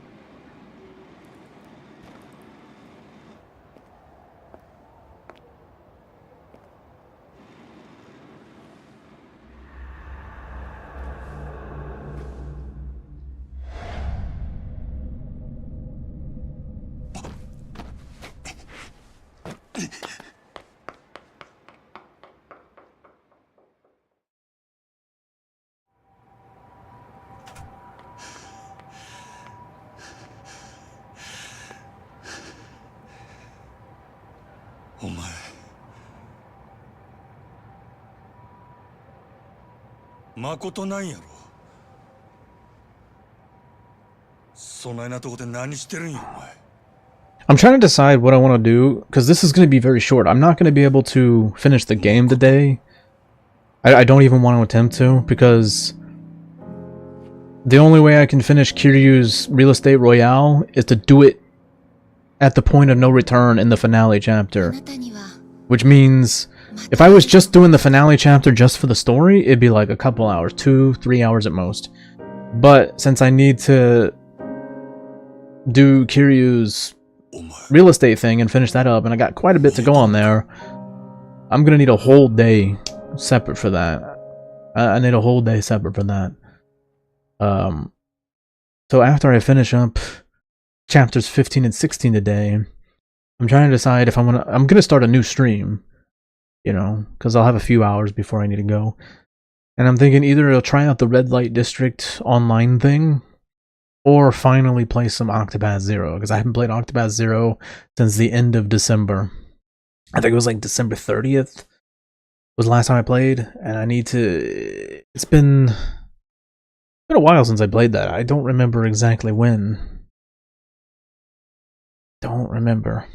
誠なんやろ。そないなとこで何してるんやお前。I'm trying to decide what I want to do, because this is going to be very short. I'm not going to be able to finish the game today. I don't even want to attempt to, because the only way I can finish Kiryu's Real Estate Royale is to do it at the point of no return in the finale chapter. Which means, if I was just doing the finale chapter just for the story, it'd be like a couple hours, 2-3 hours at most. But since I need to do Kiryu's real estate thing and finish that up, and I got quite a bit to go on there, I'm gonna need a whole day separate for that. I need a whole day separate for that. So after I finish up chapters 15 and 16 today, I'm trying to decide if I'm gonna start a new stream, you know, because I'll have a few hours before I need to go. And I'm thinking either I'll try out the Red Light District online thing, or finally play some Octopath Zero, because I haven't played Octopath Zero since the end of December. I think it was like December 30th was the last time I played, and I need to... It's been a while since I played that. I don't remember exactly when. Don't remember.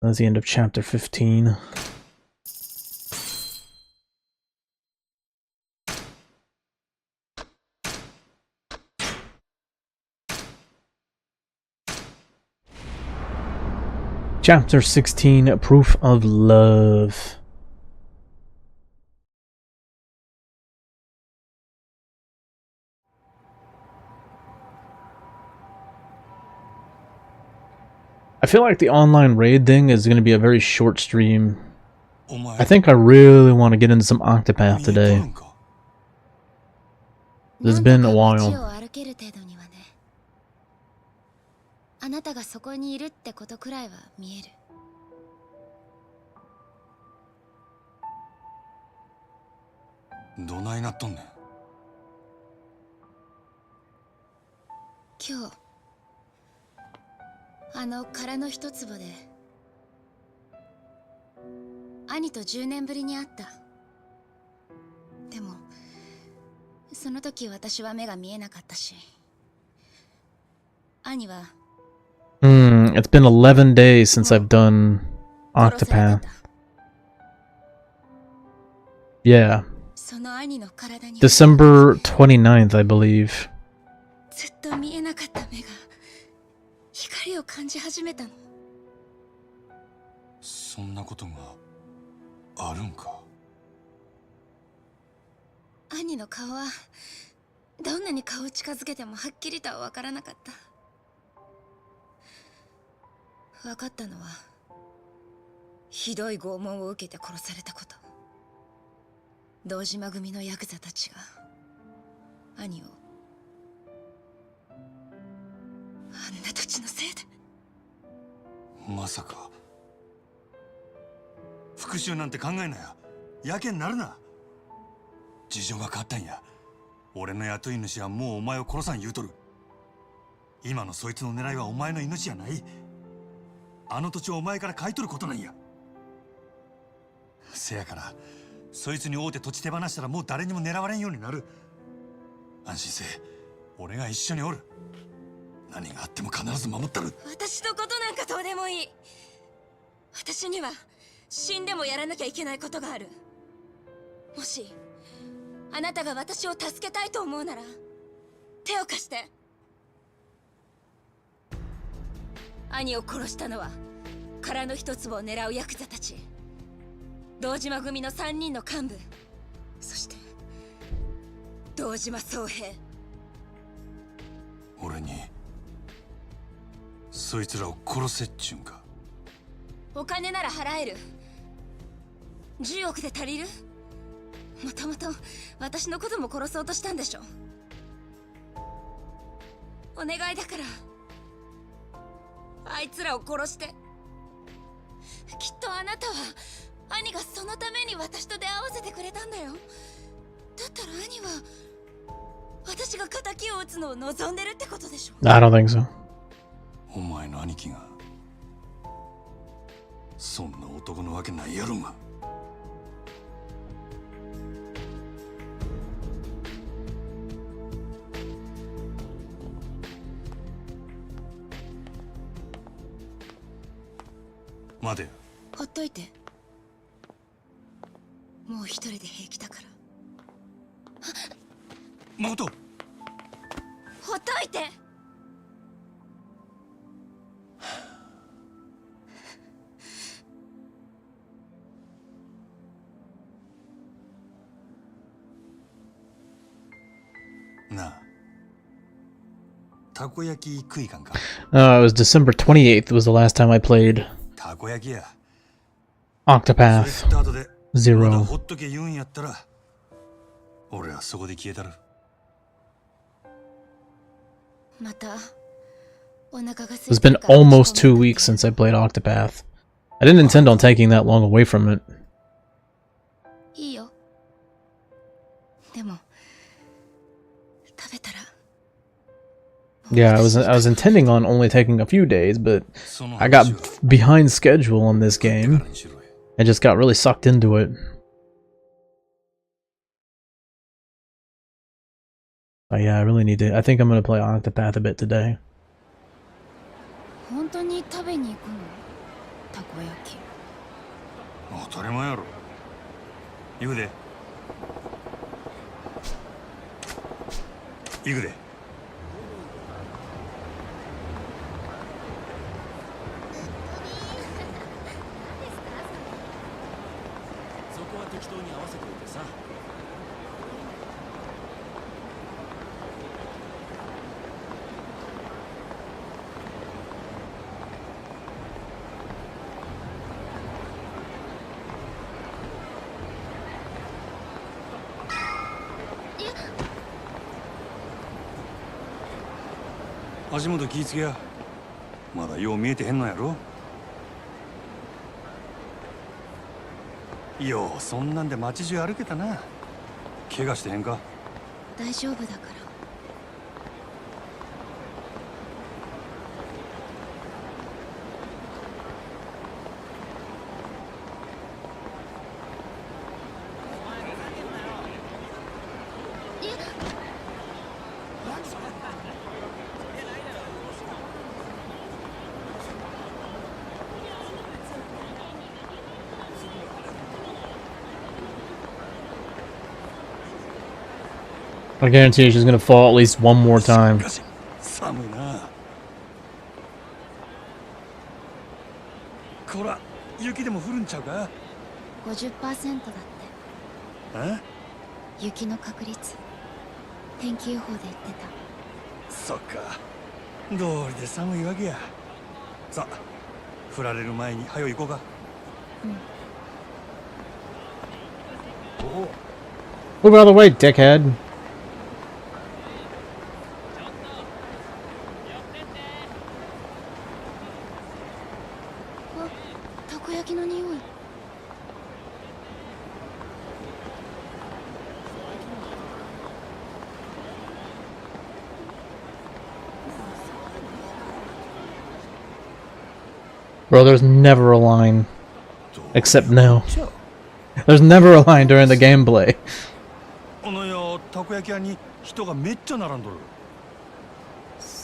That's the end of chapter 15. Chapter 16, Proof of Love. I feel like the online raid thing is going to be a very short stream. I think I really want to get into some Octopath today. It's been a while. あなたがそこにいるってことくらいは見える。どないなっとんねん。今日あの殻の一坪で兄と10年ぶりに会った。でもその時私は目が見えなかったし、兄は It's been 11 days since I've done Octopath. Yeah. December 29th, I believe. ずっと見えなかった目が光を感じ始めたの。そんなことがあるんか。兄の顔はどんなに顔を近づけてもはっきりとは分からなかった。分かったのはひどい拷問を受けて殺されたこと。堂島組のヤクザたちが兄をあんな土地のせいで。まさか復讐なんて考えなや。やけになるな。事情が変わったんや。俺の雇い主はもうお前を殺さん言うとる。今のそいつの狙いはお前の命じゃない。あの土地をお前から買い取ることなんや。せやからそいつに会うて土地手放したらもう誰にも狙われんようになる。安心せえ。俺が一緒におる。何があっても必ず守ったる。私のことなんかどうでもいい。私には死んでもやらなきゃいけないことがある。もしあなたが私を助けたいと思うなら手を貸して。兄を殺したのは殻の一粒を狙うヤクザたち、堂島組の3人の幹部、そして堂島宗平。俺にそいつらを殺せっちゅうんか。お金なら払える。10億で足りる？もともと私のことも殺そうとしたんでしょ。お願いだからあいつらを殺して。きっとあなたは兄がそのために私と出会わせてくれたんだよ。だったら兄は私が仇を討つのを望んでるってことでしょ。 I don't think so. お前の兄貴がそんな男のわけないやろが。待てよ。ほっといて。もう一人で平気だから。誠。ほっといて。なあ、たこ焼き食いかんか。It was December 28th was the last time I played たこ焼きや。 Octopath まだ Zero. ほっとけ言うんやったら俺はそこで消えたる。またお腹が空い It's て been るから almost 2 weeks since I played Octopath. I didn't intend on taking that long away from it. いいよ。でも食べたら Yeah, I was intending on only taking a few days, but I got behind schedule on this game. I just got really sucked into it. But yeah, I really need to. I think I'm gonna play Octopath a bit today. 本当に食べに行くの？たこ焼き。当たり前やろ。行くで。行くで。そこは適当に合わせておいてさ。足元気ぃつけや。まだよう見えてへんのやろ。ようそんなんで街中歩けたな。怪我してへんか？大丈夫だから。I guarantee you she's gonna fall at least one more time. 寒いな。こら、雪でも降るんちゃうか？ 50% だって。え？雪の確率。天気予報で言ってた。そっか。道理で寒いわけや。さあ、降られる前に早行こうか。Move out of the way, dickhead. たこ焼きの匂い。Bro, there's never a line. Except now. There's never a line during the gameplay. たこ焼き屋に人がめっちゃ並んどる。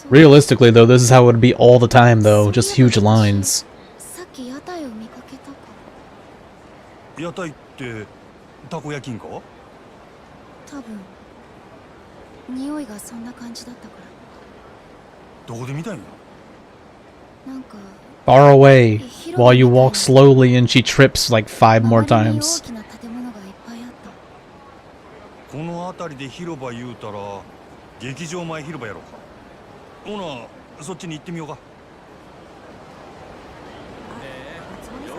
Realistically, though, this is how it would be all the time, though. Just huge lines. さっき屋台を見かけたか。屋台ってたこ焼きんか？多分匂いがそんな感じだったから。どこで見たんや？なんか Far away, while you walk slowly and she trips like 5 more 周りに times. 大きな建物がいっぱいあった。この辺りで広場言うたら劇場前広場やろか。ほな、そっちに行ってみようか。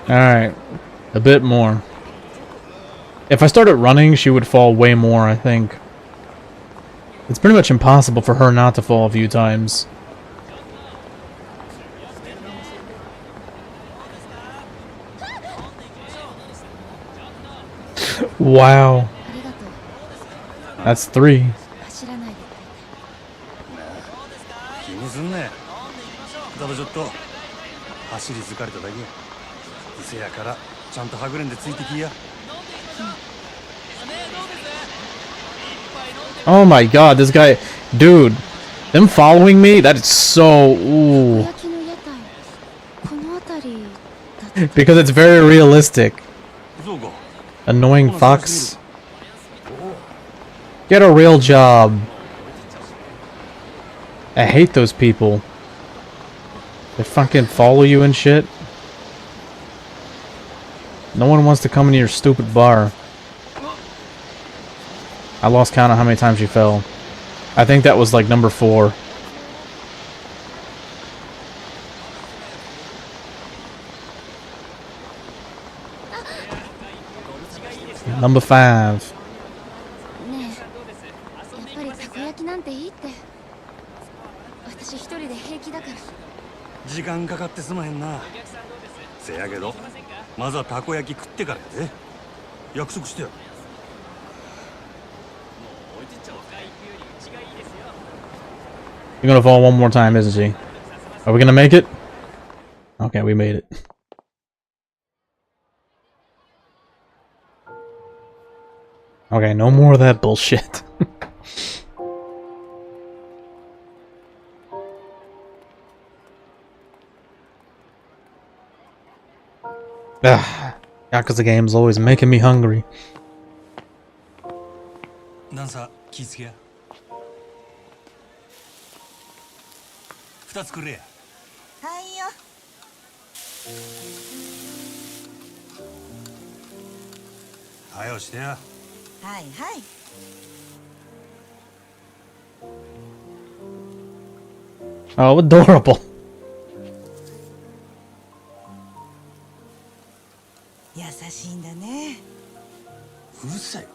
Alright, a bit more. If I started running, she would fall way more, I think. It's pretty much impossible for her not to fall a few times. Wow. That's 3. 走らないで。気にすんなよ。ただちょっと走り疲れただけや。せやからちゃんとはぐれんでついてきや。Oh my god, this guy... Dude, them following me? That is so... Ooh. たこ焼きの屋台。この辺りだった。 Because it's very realistic. そうか。 Annoying fox. Get a real job. I hate those people. They fucking follow you and shit. No one wants to come into your stupid bar. I lost count of how many times you fell. I think that was like number 4. Number 5. ねえ、私一人で平気だから。時間かかってすまへんな。せやけどまずはたこ焼き食ってからやで。約束してよ。You're gonna fall one more time, isn't she? Are we gonna make it? Okay, we made it. Okay, no more of that bullshit. Yakuza games always making me hungry. なんさ気付けや。2つくれや。はいよ。はよしてや。はいはい。Oh, adorable. 優しいんだね。うるさいわ。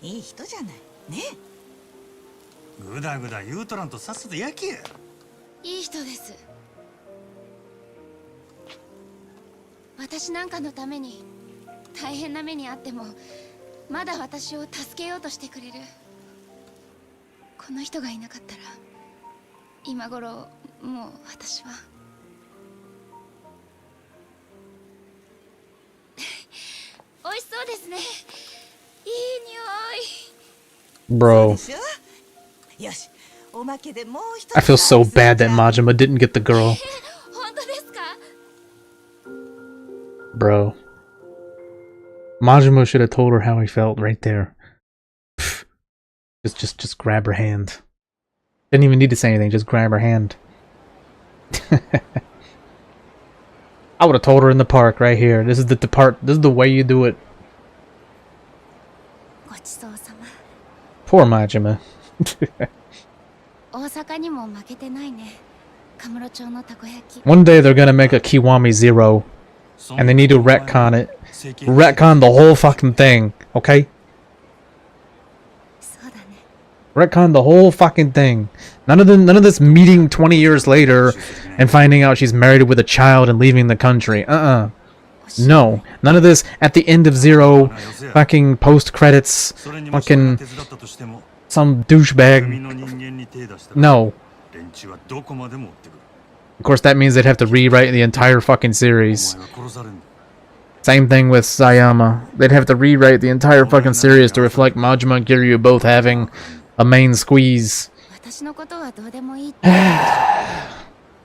いい人じゃないね。ぐだぐだ言うとらんとさっさと焼けや。いい人です。私なんかのために大変な目にあってもまだ私を助けようとしてくれる。この人がいなかったら今頃もう私は美味しそうですね。いい匂い。 Bro. よし、おまけでもう一つ。 I feel so bad that Majima didn't get the girl. 本当ですか? Bro. Majima should have told her how he felt right there. Just grab her hand. Didn't even need to say anything, just grab her hand. I would have told her in the park right here. This is the way you do it. Poor Majima. One day they're gonna make a Kiwami Zero, and they need to retcon it. Retcon the whole fucking thing, okay? Retcon the whole fucking thing. None of this meeting 20 years later and finding out she's married with a child and leaving the country. No. None of this at the end of Zero, fucking post-credits, fucking some douchebag. No. Of course, that means they'd have to rewrite the entire fucking series. Same thing with Sayama. They'd have to rewrite the entire fucking series to reflect Majima and Kiryu both having a main squeeze.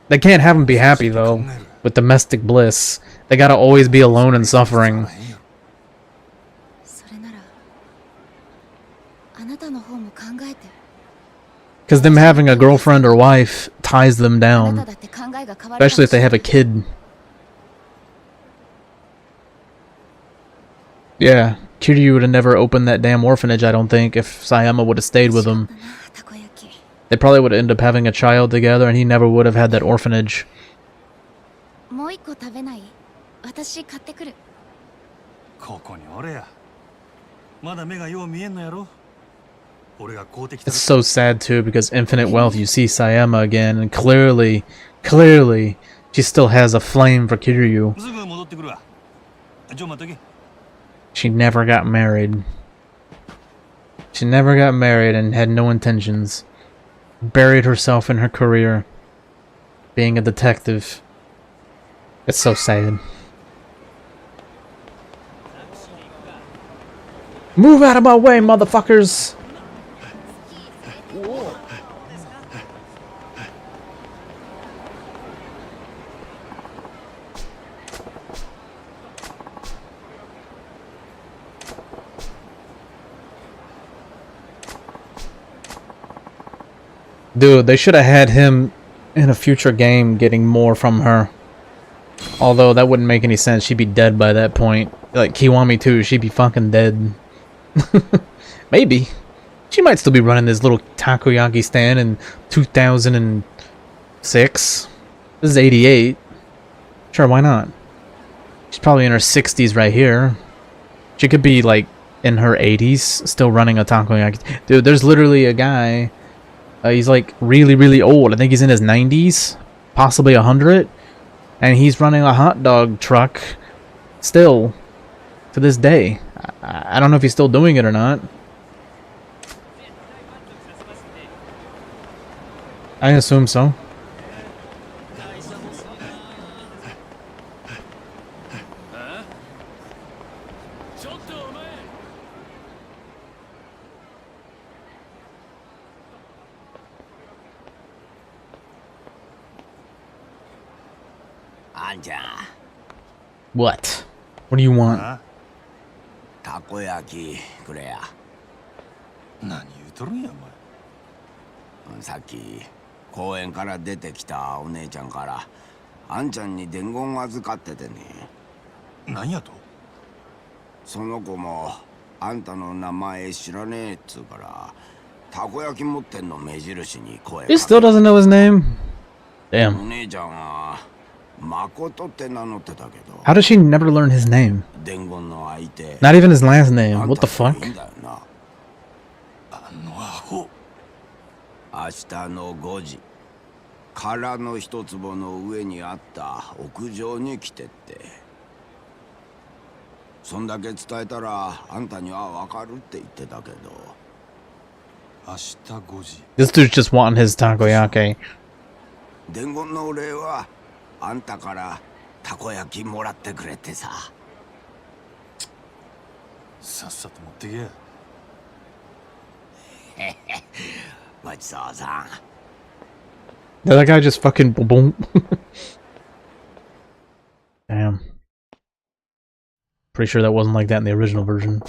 They can't have them be happy, though, with domestic bliss. They gotta always be alone and suffering. Because them having a girlfriend or wife ties them down. Especially if they have a kid. Yeah, Kiryu would have never opened that damn orphanage, I don't think, if Sayama would have stayed with him. They probably would end up having a child together and he never would have had that orphanage. It's so sad too, because Infinite Wealth, you see Sayama again, and clearly, she still has a flame for Kiryu. She never got married. She never got married and had no intentions. Buried herself in her career, being a detective. It's so sad. Move out of my way, motherfuckers! Dude, they should have had him in a future game getting more from her. Although that wouldn't make any sense. She'd be dead by that point. Like Kiwami too, she'd be fucking dead. Maybe. She might still be running this little takoyaki stand in 2006. This is 88. Sure, why not? She's probably in her 60s right here. She could be like in her 80s, still running a takoyaki. Dude, there's literally a guy He's like really, really old. I think he's in his 90s, possibly 100. And he's running a hot dog truck still to this day. I don't know if he's still doing it or not. I assume so. What? What do you want? たこ焼きくれや。何言うとるんやお前。さっき公園から出てきたお姉ちゃんからあんちゃんに伝言預かっててね。何やと？その子もあんたの名前知らねえっつうからたこ焼き持ってんの目印に声かけ。 He still doesn't know his name? お Damn. 姉ちゃんは誠って名乗ってたけど。 How does she never learn his name? 伝言の相手。 Not even his last name. What the fuck? いいんだよな。あのアホ。明日の5時殻の一坪の上にあった屋上に来てって。そんだけ伝えたらあんたには分かるって言ってたけど。明日5時。 This dude's just wanting his takoyaki. 伝言のお礼はあんたからたこ焼きもらってくれってさ。さっさと持ってけや。ごちそうさん。 Did that guy just fucking boom? Damn. Pretty sure that wasn't like that in the original version.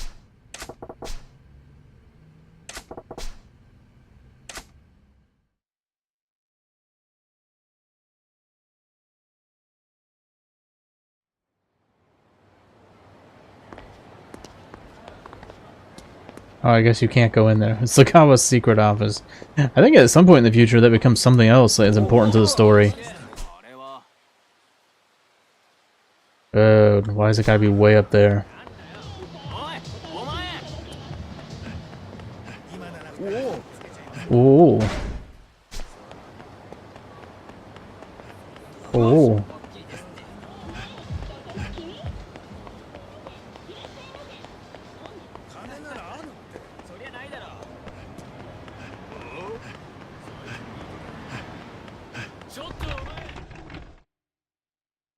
Oh, I guess you can't go in there. It's Sakawa's secret office. I think at some point in the future that becomes something else that is important to the story. Why does it gotta be way up there? Ooh. Ooh.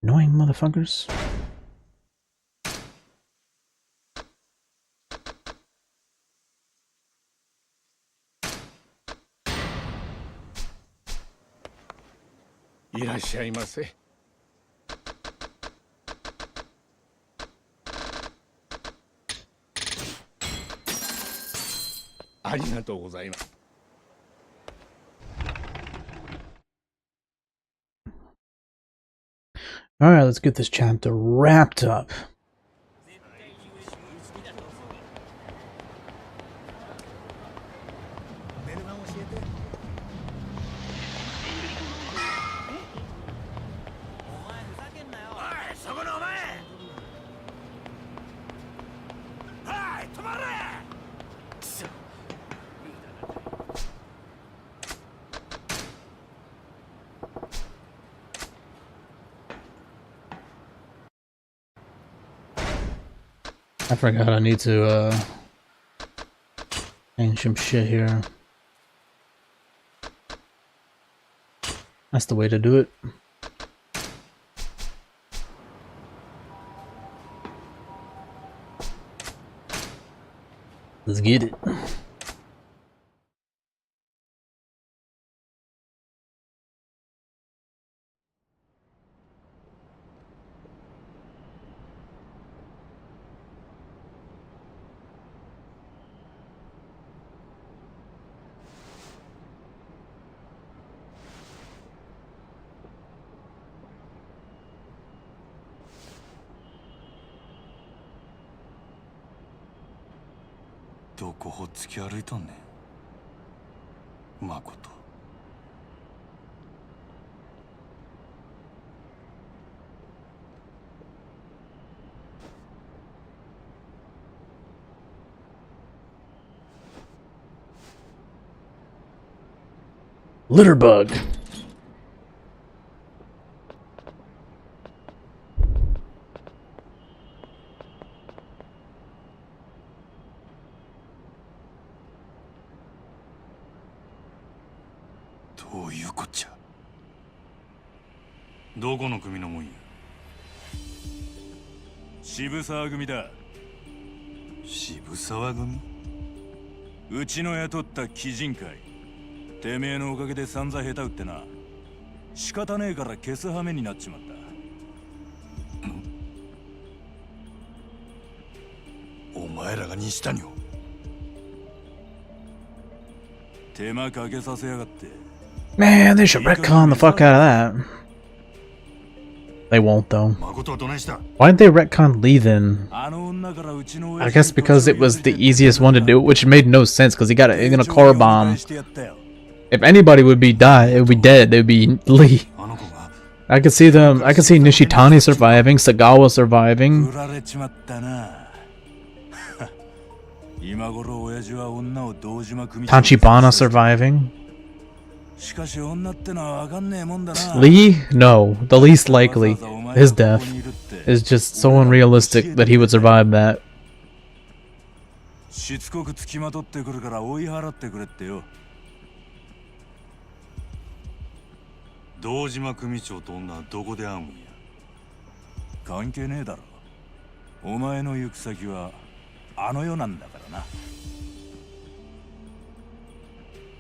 Annoying motherfuckers. Alright, let's get this chapter wrapped up. I forgot I need to change some shit here. That's the way to do it. Let's get it.「どこほっつき歩いとんねん誠」。Litter bug.どういうこっちゃ。どこの組のもんや。渋沢組だ。渋沢組。うちの雇った鬼人会。てめえのおかげで散々下手打ってな。仕方ねえから消す羽目になっちまった。お前らが西谷を。手間かけさせやがって。Man, they should retcon the fuck out of that. They won't though. 誠はどないした。 Why'd they retcon Lee then? I guess because it was the easiest one to do, which made no sense because he got in a car bomb. If anybody would be it would be dead, it would be Lee. I could see Nishitani surviving, Sagawa surviving. Tachibana surviving. Lee? No. The least likely. His death is just so unrealistic that he would survive that. しつこくつきまとってくるから追い払ってくれってよ。堂島組長と女はどこで会うんや。関係ねえだろ。お前の行く先はあの世なんだからな。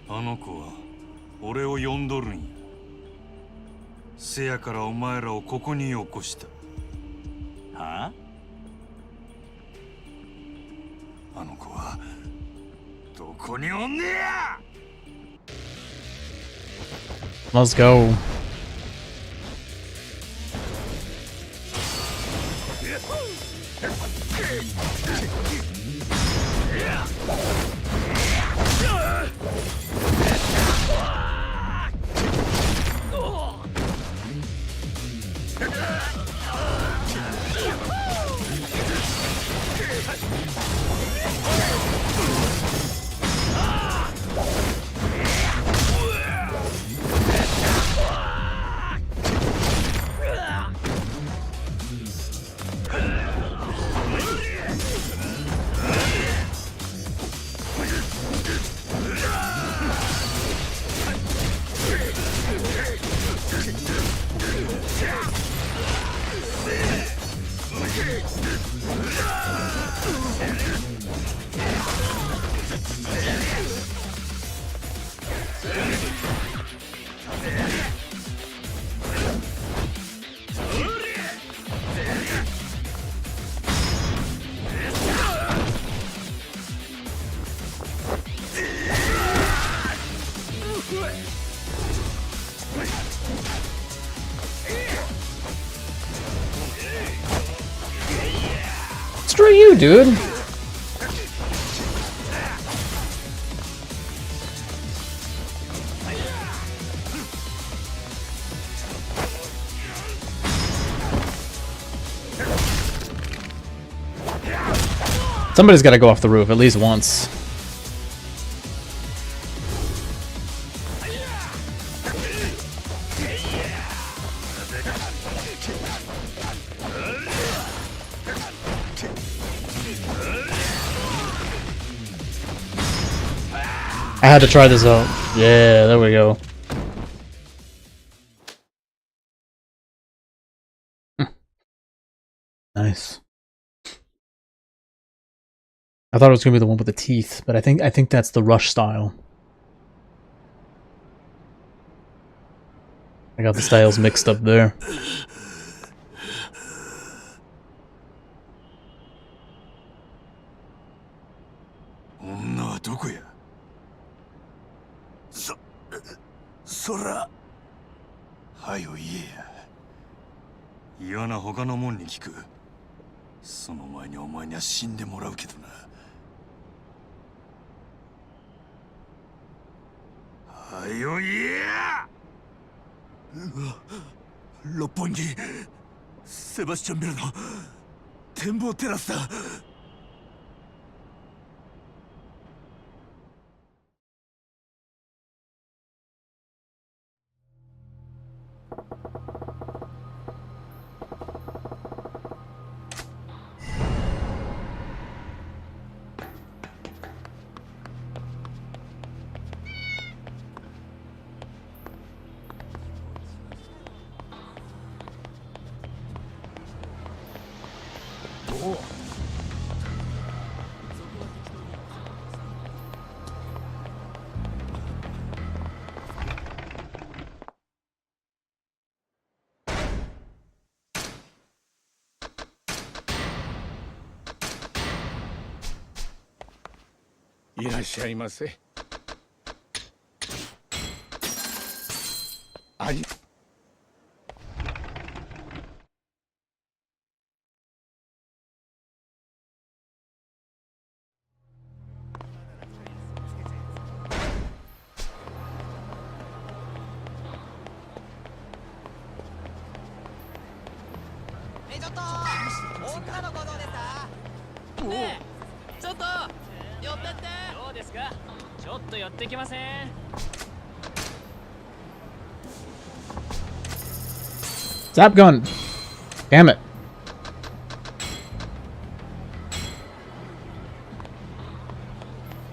あの子は俺を呼んどるんや。せやからお前らをここに起こした。はあ？あの子はどこにおんねや。 Let's go. Screw you, dude. Somebody's got to go off the roof at least once. I had to try this out. Yeah, there we go. Nice. I thought it was gonna be the one with the teeth, but I think that's the rush style. I got the styles mixed up there. Sora. はよ言えや。嫌な他のもんに聞く。その前にお前には死んでもらうけどな。はよ言えや。六本木セバスチャンビルの展望テラスだ。いらっしゃいませ。ちょっと女の子どうですか？ねえ、ちょっと寄ってって。どうですか？ちょっと寄ってきませんStop going. Damn it.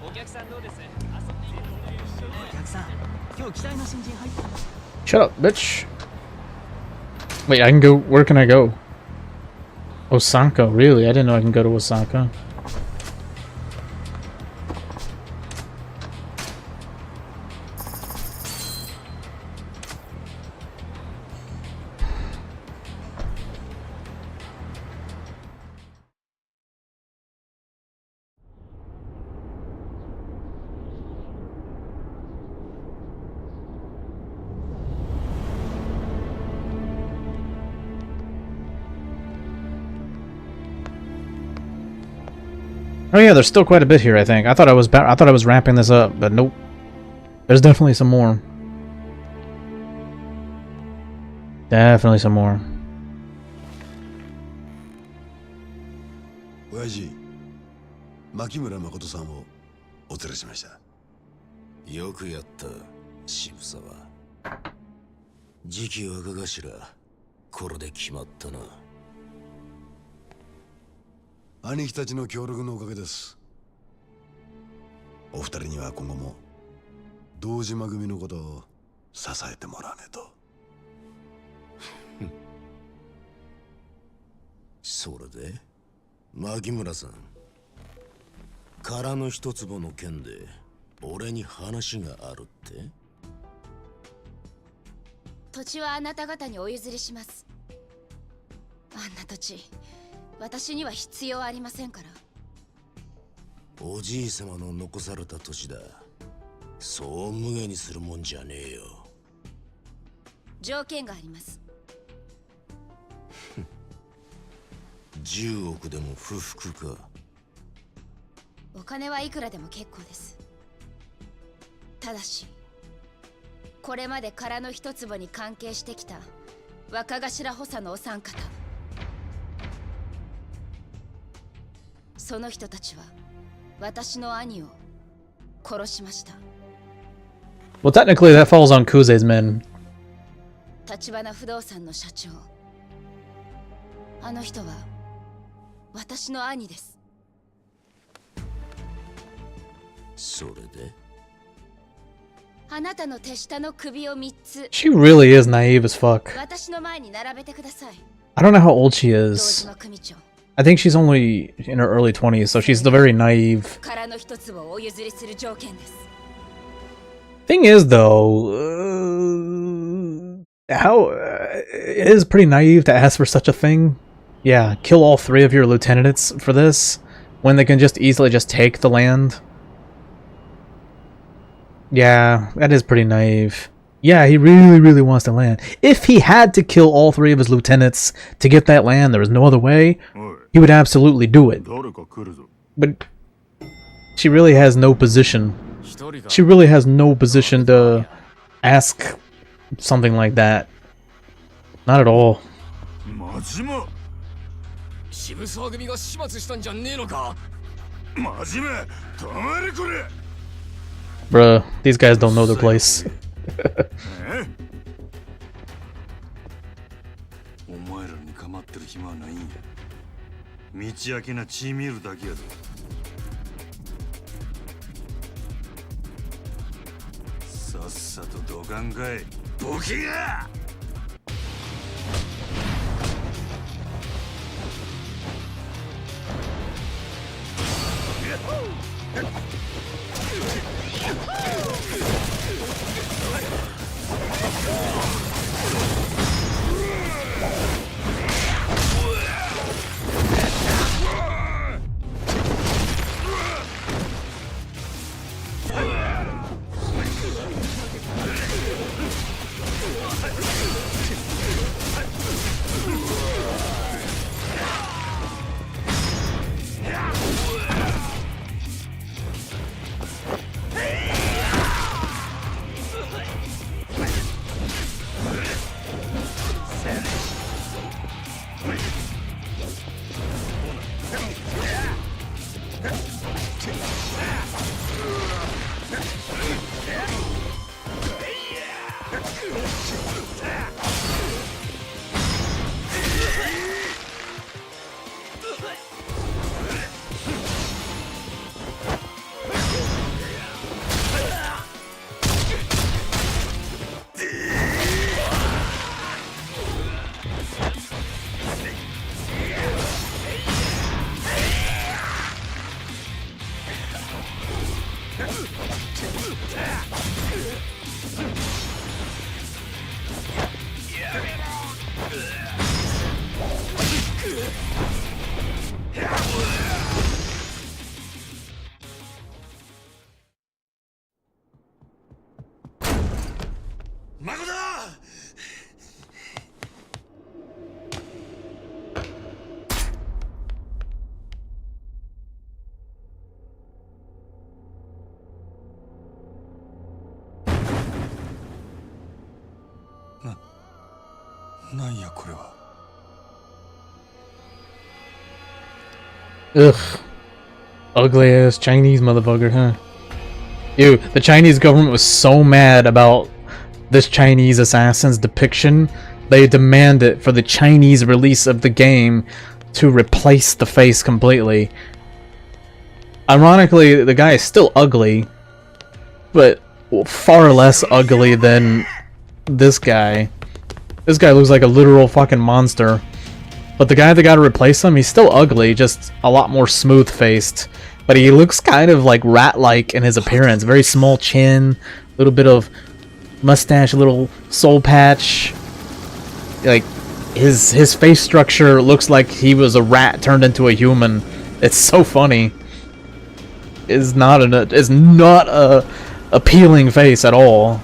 お客さんどうです？お客さん、今日期待の新人入った。 Shut up, bitch. Wait, I can go. Where can I go? Osaka, really? I didn't know I can go to Osaka. Oh yeah, there's still quite a bit here. I think I thought I was wrapping this up, but nope. There's definitely some more. Definitely some more. 親父、牧村誠さんをお連れしました。よくやった、渋沢。次期若頭、これで決まったな。兄貴たちの協力のおかげです。お二人には今後も堂島組のことを支えてもらわねえと。それで牧村さん、空の一坪の件で俺に話があるって？土地はあなた方にお譲りします。あんな土地、私には必要ありませんから。おじい様の残された土地だ。そう無下にするもんじゃねえよ。条件があります。10億でも不服か？お金はいくらでも結構です。ただし、これまで空の一坪に関係してきた若頭補佐のお三方、その人たちは私の兄を殺しました。Well, technically that falls on Kuze's men. 橘不動産の社長、あの人は私の兄です。それであなたの手下の首を3つ She really is naive as fuck. 私の前に並べてください。 I don't know how old she 堂 is. 島組長、 I think she's only in her early 20s, so she's the very naive. 空の一坪をお譲りする条件です。 Thing is, though, it is pretty naive to ask for such a thing. Yeah, kill all 3 of your lieutenants for this, when they can just easily just take the land. Yeah, that is pretty naive. Yeah, he really wants the land. If he had to kill all 3 of his lieutenants to get that land, there was no other way, he would absolutely do it. But she really has no position. She really has no position to ask something like that. Not at all. Bruh, these guys don't know their place. お前らに構ってる暇はないんや。道明けな血見るだけやぞ。さっさとどかんかい、ボケが！なんやこれは。Ugh. Ugly ass Chinese motherfucker, huh? Ew, the Chinese government was so mad about this Chinese assassin's depiction, they demanded for the Chinese release of the game to replace the face completely. Ironically, the guy is still ugly, but far less ugly than this guy. This guy looks like a literal fucking monster. But the guy that got to replace him, he's still ugly, just a lot more smooth-faced. But he looks kind of like rat-like in his appearance. Very small chin, little bit of mustache, a little soul patch. Like, his face structure looks like he was a rat turned into a human. It's so funny. It's not a appealing face at all.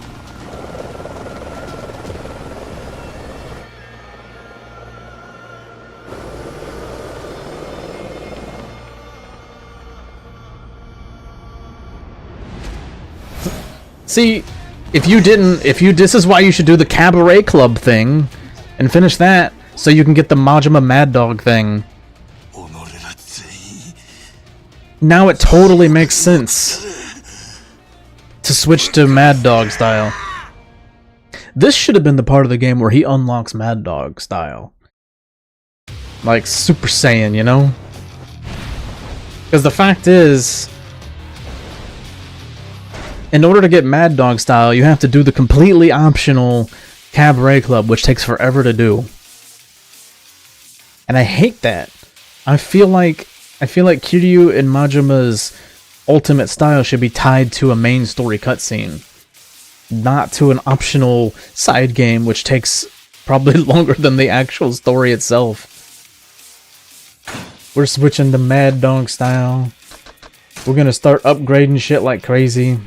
See, this is why you should do the Cabaret Club thing and finish that so you can get the Majima Mad Dog thing. Now it totally makes sense to switch to Mad Dog style. This should have been the part of the game where he unlocks Mad Dog style. Like Super Saiyan, you know? Because the fact is, in order to get Mad Dog style, you have to do the completely optional Cabaret Club, which takes forever to do. And I hate that. I feel like Kiryu and Majima's ultimate style should be tied to a main story cutscene, not to an optional side game, which takes probably longer than the actual story itself. We're switching to Mad Dog style. We're gonna start upgrading shit like crazy.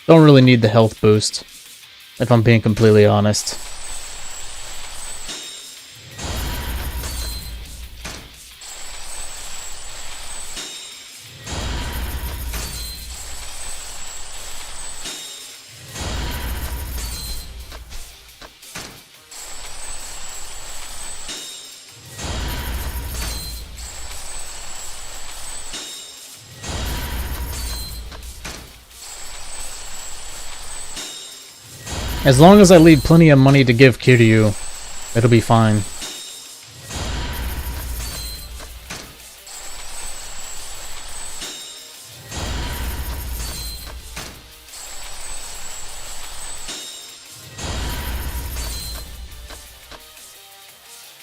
Don't really need the health boost, if I'm being completely honest. As long as I leave plenty of money to give Kiryu, it'll be fine.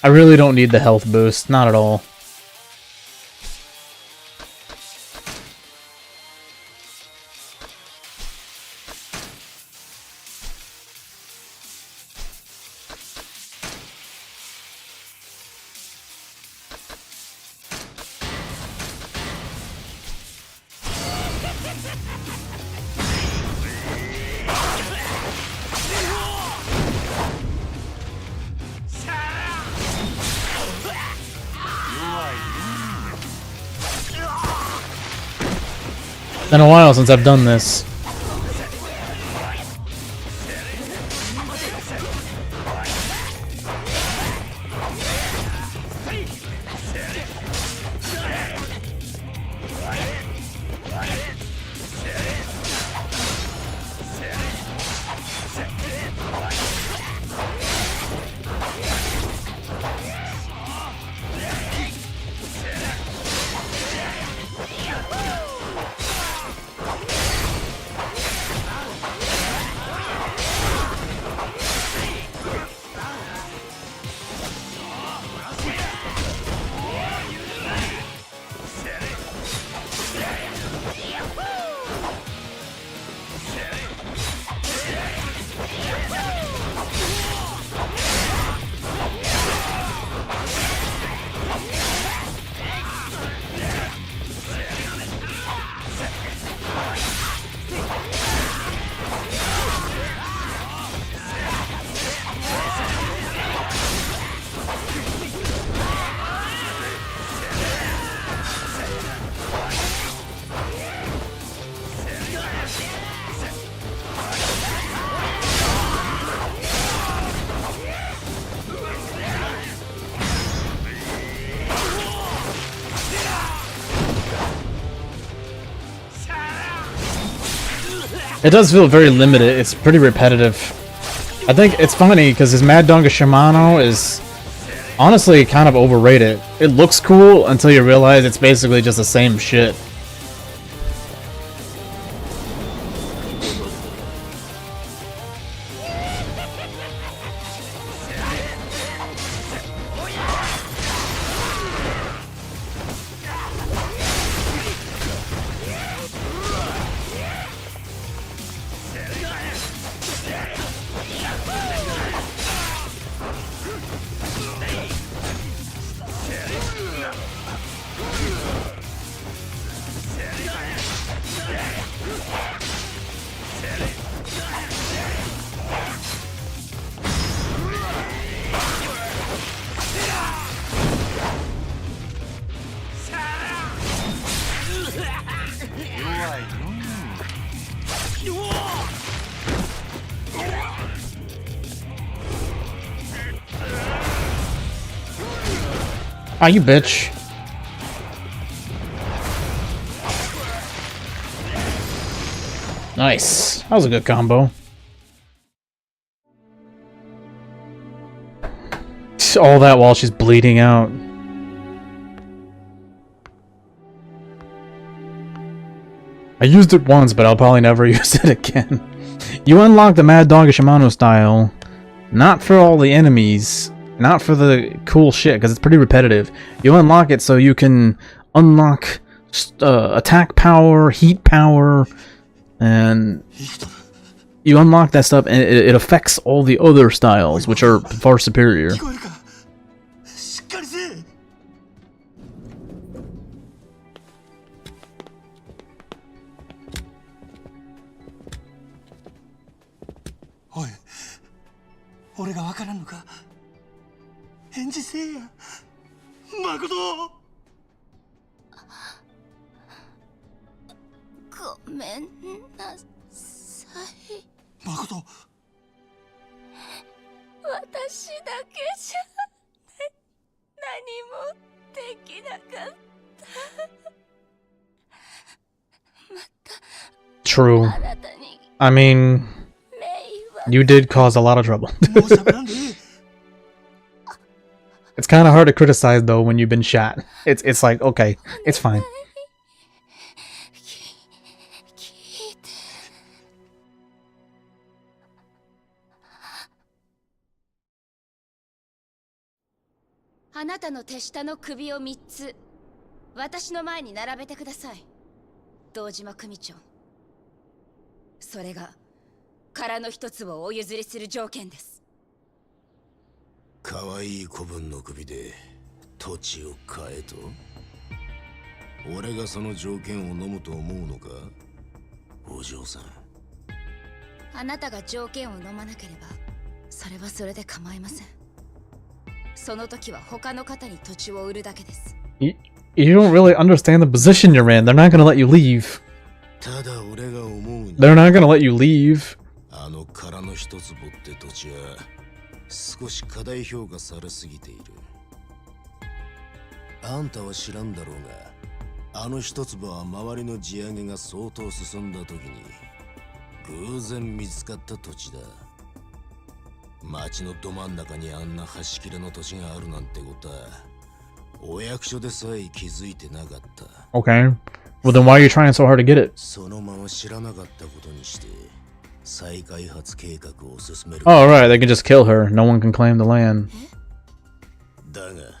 I really don't need the health boost, not at all. Been a while since I've done this. It does feel very limited. It's pretty repetitive. I think it's funny because his Mad Donga Shimano is honestly kind of overrated. It looks cool until you realize it's basically just the same shit. Ah, you bitch. Nice. That was a good combo. All that while she's bleeding out. I used it once, but I'll probably never use it again. You unlock the Mad Donga Shimano style, not for all the enemies, not for the cool shit, because it's pretty repetitive. You unlock it so you can unlock attack power, heat power, and you unlock that stuff, and it affects all the other styles, which are far superior. 俺がわからんのか。返事せえや誠。ごめんなさい。誠、私だけじゃ何もできなかった。 True. あなたに I mean, 迷惑 you did cause a lot of trouble. もう喋らんで。 It's kind of hard to criticize though when you've been shot. It's like, okay, it's fine. 聞いて。あなたの手下の首を3つ私の前に並べてください、堂島組長。それが殻の一つをお譲りする条件です。可愛い子分の首で土地を買えと？俺がその条件を飲むと思うのか、お嬢さん。あなたが条件を飲まなければそれはそれで構いません。その時は他の方に土地を売るだけです。You don't really understand the position you're in. They're not gonna let you leave. ただ俺が思うに、 They're not gonna let you leave. あの殻の一坪って土地は少し過大評価されすぎている。あんたは知らんだろうが、あの一坪は周りの地上げが相当進んだ時に偶然見つかった土地だ。町のど真ん中にあんな端切れの土地があるなんてことはお役所でさえ気づいてなかった。 Okay. Well then why are you trying so hard to get it? そのまま知らなかったことにして再開発計画を進める。 Oh right, they can just kill her. No one can claim the land. だが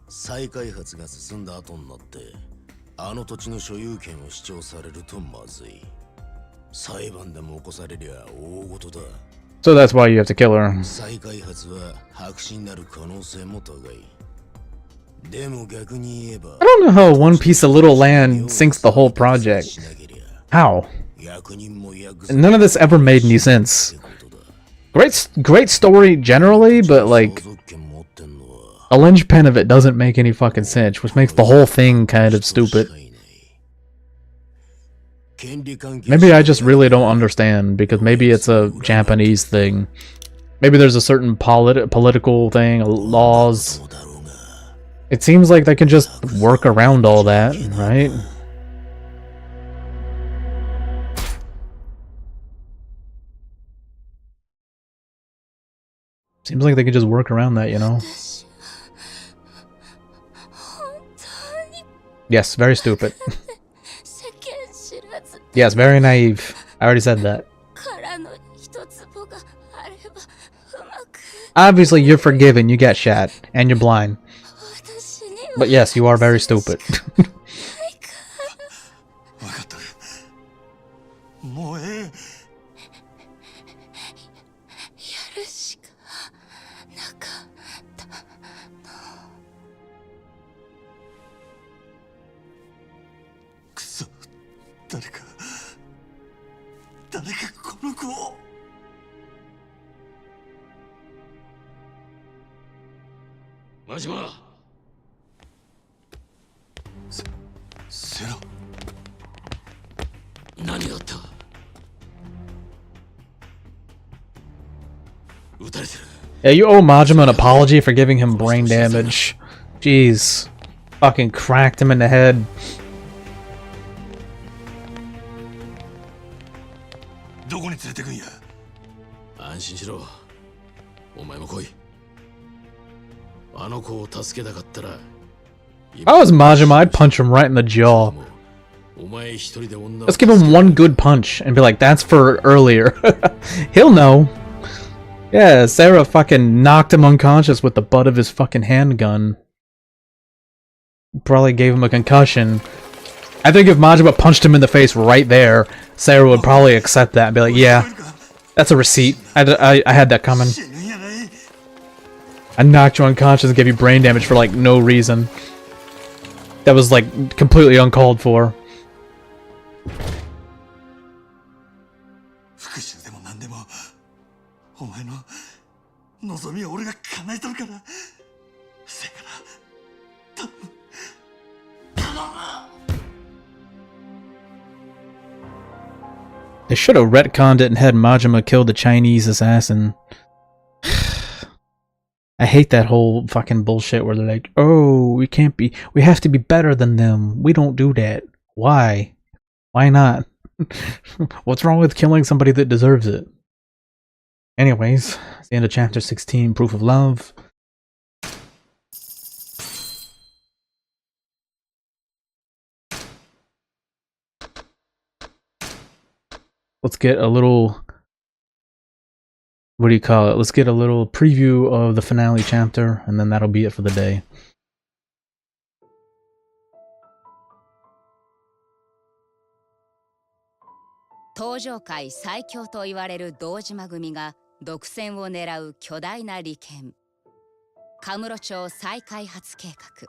再開発が進んだ後になってあの土地の所有権を主張されるとまずい。裁判でも起こされりゃ大事だ。 So that's why you have to kill her. 再開発は白紙になる可能性も高い。でも逆に言えば I don't know how one piece of little land sinks the whole project. How? None of this ever made any sense. Great story generally, but like a linchpin of it doesn't make any fucking sense, which makes the whole thing kind of stupid. Maybe I just really don't understand, because maybe it's a Japanese thing. Maybe there's a certain political thing, laws. It seems like they can just work around all that, right? Seems like they can just work around that, you know? Yes, very stupid. Yes, very naive. I already said that. Obviously, you're forgiven, you get shot, and you're blind. But yes, you are very stupid. Yeah, you owe Majima an apology for giving him brain damage. Jeez. Fucking cracked him in the head. If I was Majima, I'd punch him right in the jaw. Let's give him one good punch and be like, that's for earlier. He'll know. Yeah, Sarah fucking knocked him unconscious with the butt of his fucking handgun. Probably gave him a concussion. I think if Majima punched him in the face right there, Sarah would probably accept that and be like, yeah, that's a receipt. I had that coming. I knocked you unconscious and gave you brain damage for like no reason. That was like completely uncalled for. 望みは俺が叶えとるから。せやから頼む。They should have retconned it and had Majima kill the Chinese assassin. I hate that whole fucking bullshit where they're like, oh, we have to be better than them. We don't do that. Why? Why not? What's wrong with killing somebody that deserves it? Anyways, it's the end of chapter 16, Proof of Love. Let's get a little, what do you call it? Let's get a little preview of the finale chapter, and then that'll be it for the day. 登場界最強と言われる堂島組が独占を狙う巨大な利権。カムロ町再開発計画。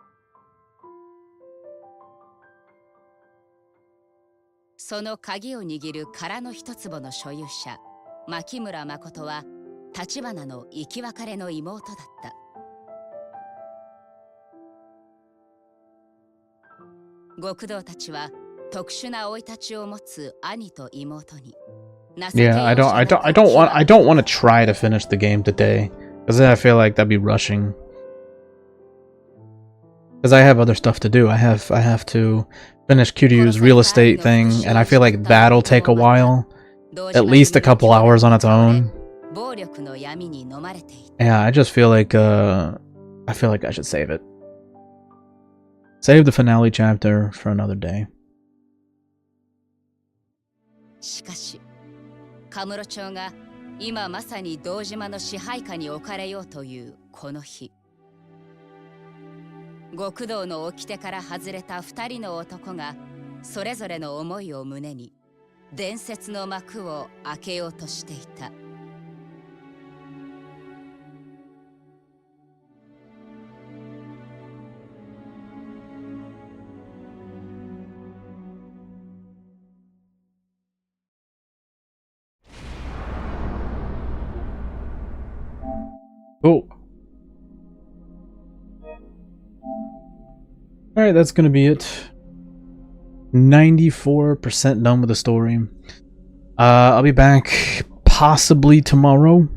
その鍵を握る殻の一坪の所有者、牧村誠は橘の生き別れの妹だった。極道たちは特殊な生い立ちを持つ兄と妹に。Yeah, I don't want to try to finish the game today, because then I feel like that'd be rushing. Because I have other stuff to do. I have to finish Kiryu's real estate thing, and I feel like that'll take a while, at least a couple hours on its own. Yeah, I just feel like I should save it. Save the finale chapter for another day. しかし、カムロ町が今まさに堂島の支配下に置かれようというこの日、極道の掟から外れた2人の男がそれぞれの思いを胸に伝説の幕を開けようとしていた。Oh. Alright, that's gonna be it. 94% done with the story. I'll be back possibly tomorrow.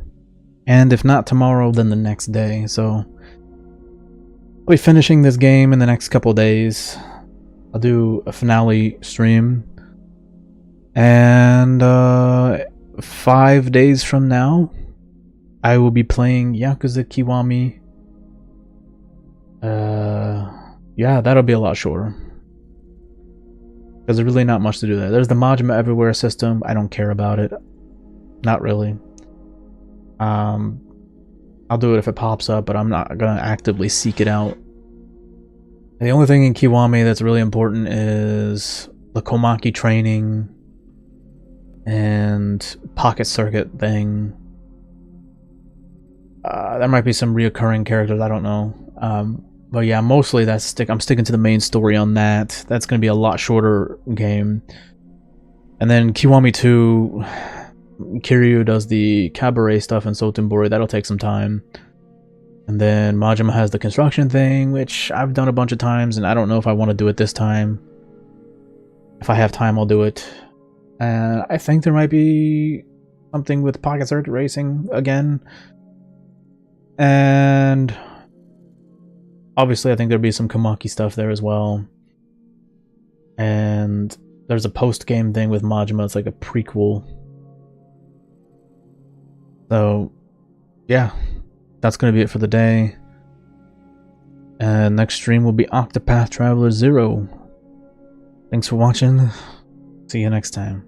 And if not tomorrow, then the next day. So I'll be finishing this game in the next couple days. I'll do a finale stream. And 5 days from now, I will be playing Yakuza Kiwami. Yeah, that'll be a lot shorter. There's really not much to do there. There's the Majima Everywhere system. I don't care about it. Not really. I'll do it if it pops up, but I'm not gonna actively seek it out. The only thing in Kiwami that's really important is the Komaki training and pocket circuit thing. There might be some reoccurring characters, I don't know. But yeah, mostly I'm sticking to the main story on that. That's going to be a lot shorter game. And then Kiwami 2, Kiryu does the cabaret stuff in Sotenbori. That'll take some time. And then Majima has the construction thing, which I've done a bunch of times, and I don't know if I want to do it this time. If I have time, I'll do it. And I think there might be something with pocket circuit racing again. And obviously I think there'll be some Komaki stuff there as well. And there's a post-game thing with Majima. It's like a prequel. So yeah, that's going to be it for the day. And next stream will be Octopath Traveler 0. Thanks for watching. See you next time.